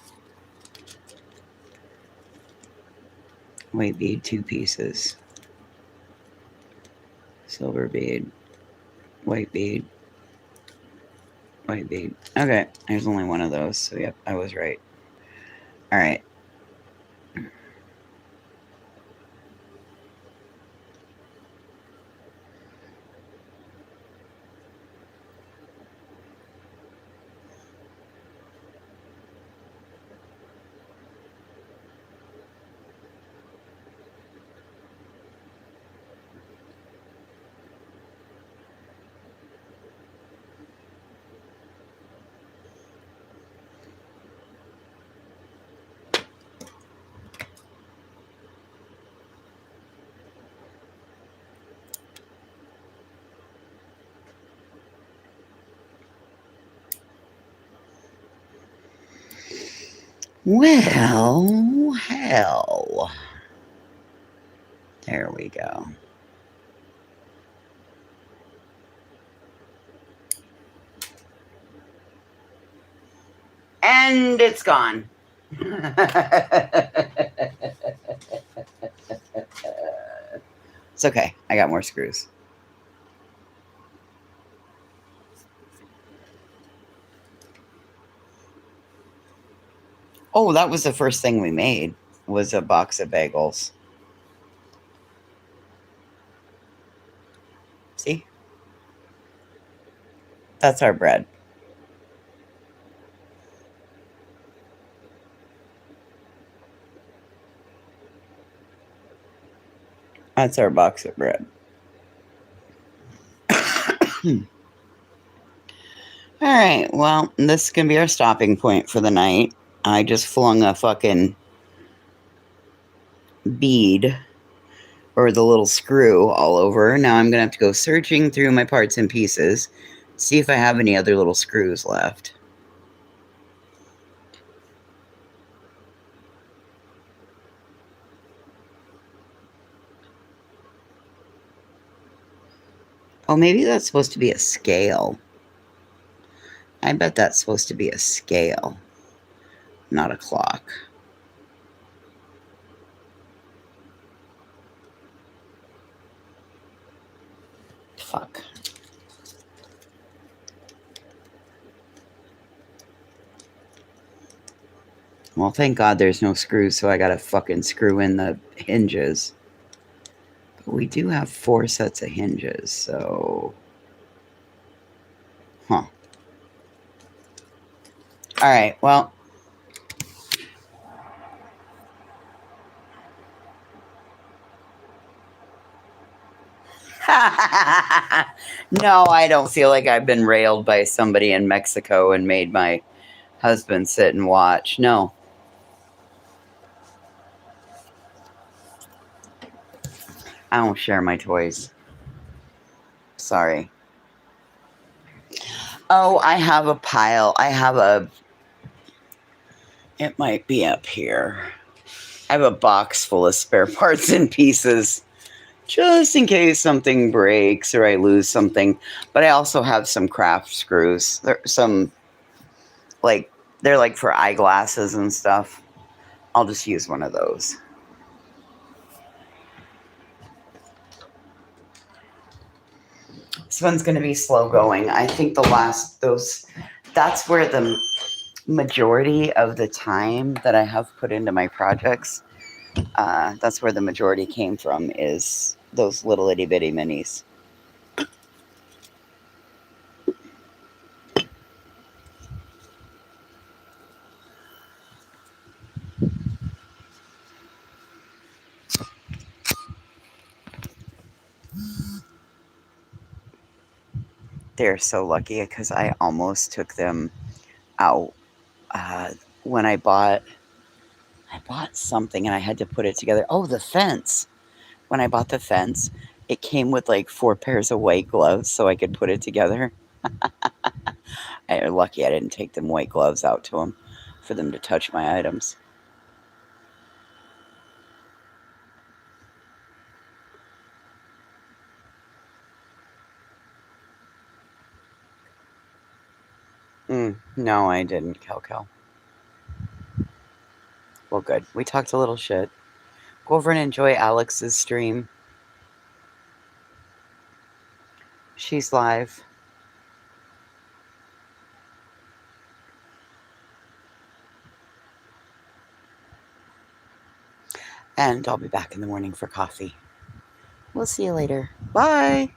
White bead, 2 pieces. Silver bead. White bead. White bead. Okay, there's only one of those. So, yep, I was right. All right. Well, hell. There we go. And it's gone. It's okay. I got more screws. Oh, that was the first thing we made, was a box of bagels. See? That's our bread. That's our box of bread. All right. Well, this is going to be our stopping point for the night. I just flung a fucking bead or the little screw all over. Now I'm going to have to go searching through my parts and pieces, see if I have any other little screws left. Oh, maybe that's supposed to be a scale. I bet that's supposed to be a scale, not a clock. Fuck. Well, thank God there's no screws, so I gotta fucking screw in the hinges. But we do have 4 sets of hinges, so... Huh. Alright, well... No, I don't feel like I've been railed by somebody in Mexico and made my husband sit and watch. No. I don't share my toys. Sorry. Oh, I have a pile. I have a... It might be up here. I have a box full of spare parts and pieces, just in case something breaks or I lose something. But I also have some craft screws. They're like for eyeglasses and stuff. I'll just use one of those. This one's going to be slow going. I think that's where the majority of the time that I have put into my projects, that's where the majority came from, is those little itty bitty minis. They're so lucky because I almost took them out when I bought something and I had to put it together. Oh, the fence. When I bought the fence, it came with like 4 pairs of white gloves so I could put it together. I'm lucky I didn't take them white gloves out to them for them to touch my items. No, I didn't, Cal. Well, good. We talked a little shit. Go over and enjoy Alex's stream. She's live. And I'll be back in the morning for coffee. We'll see you later. Bye.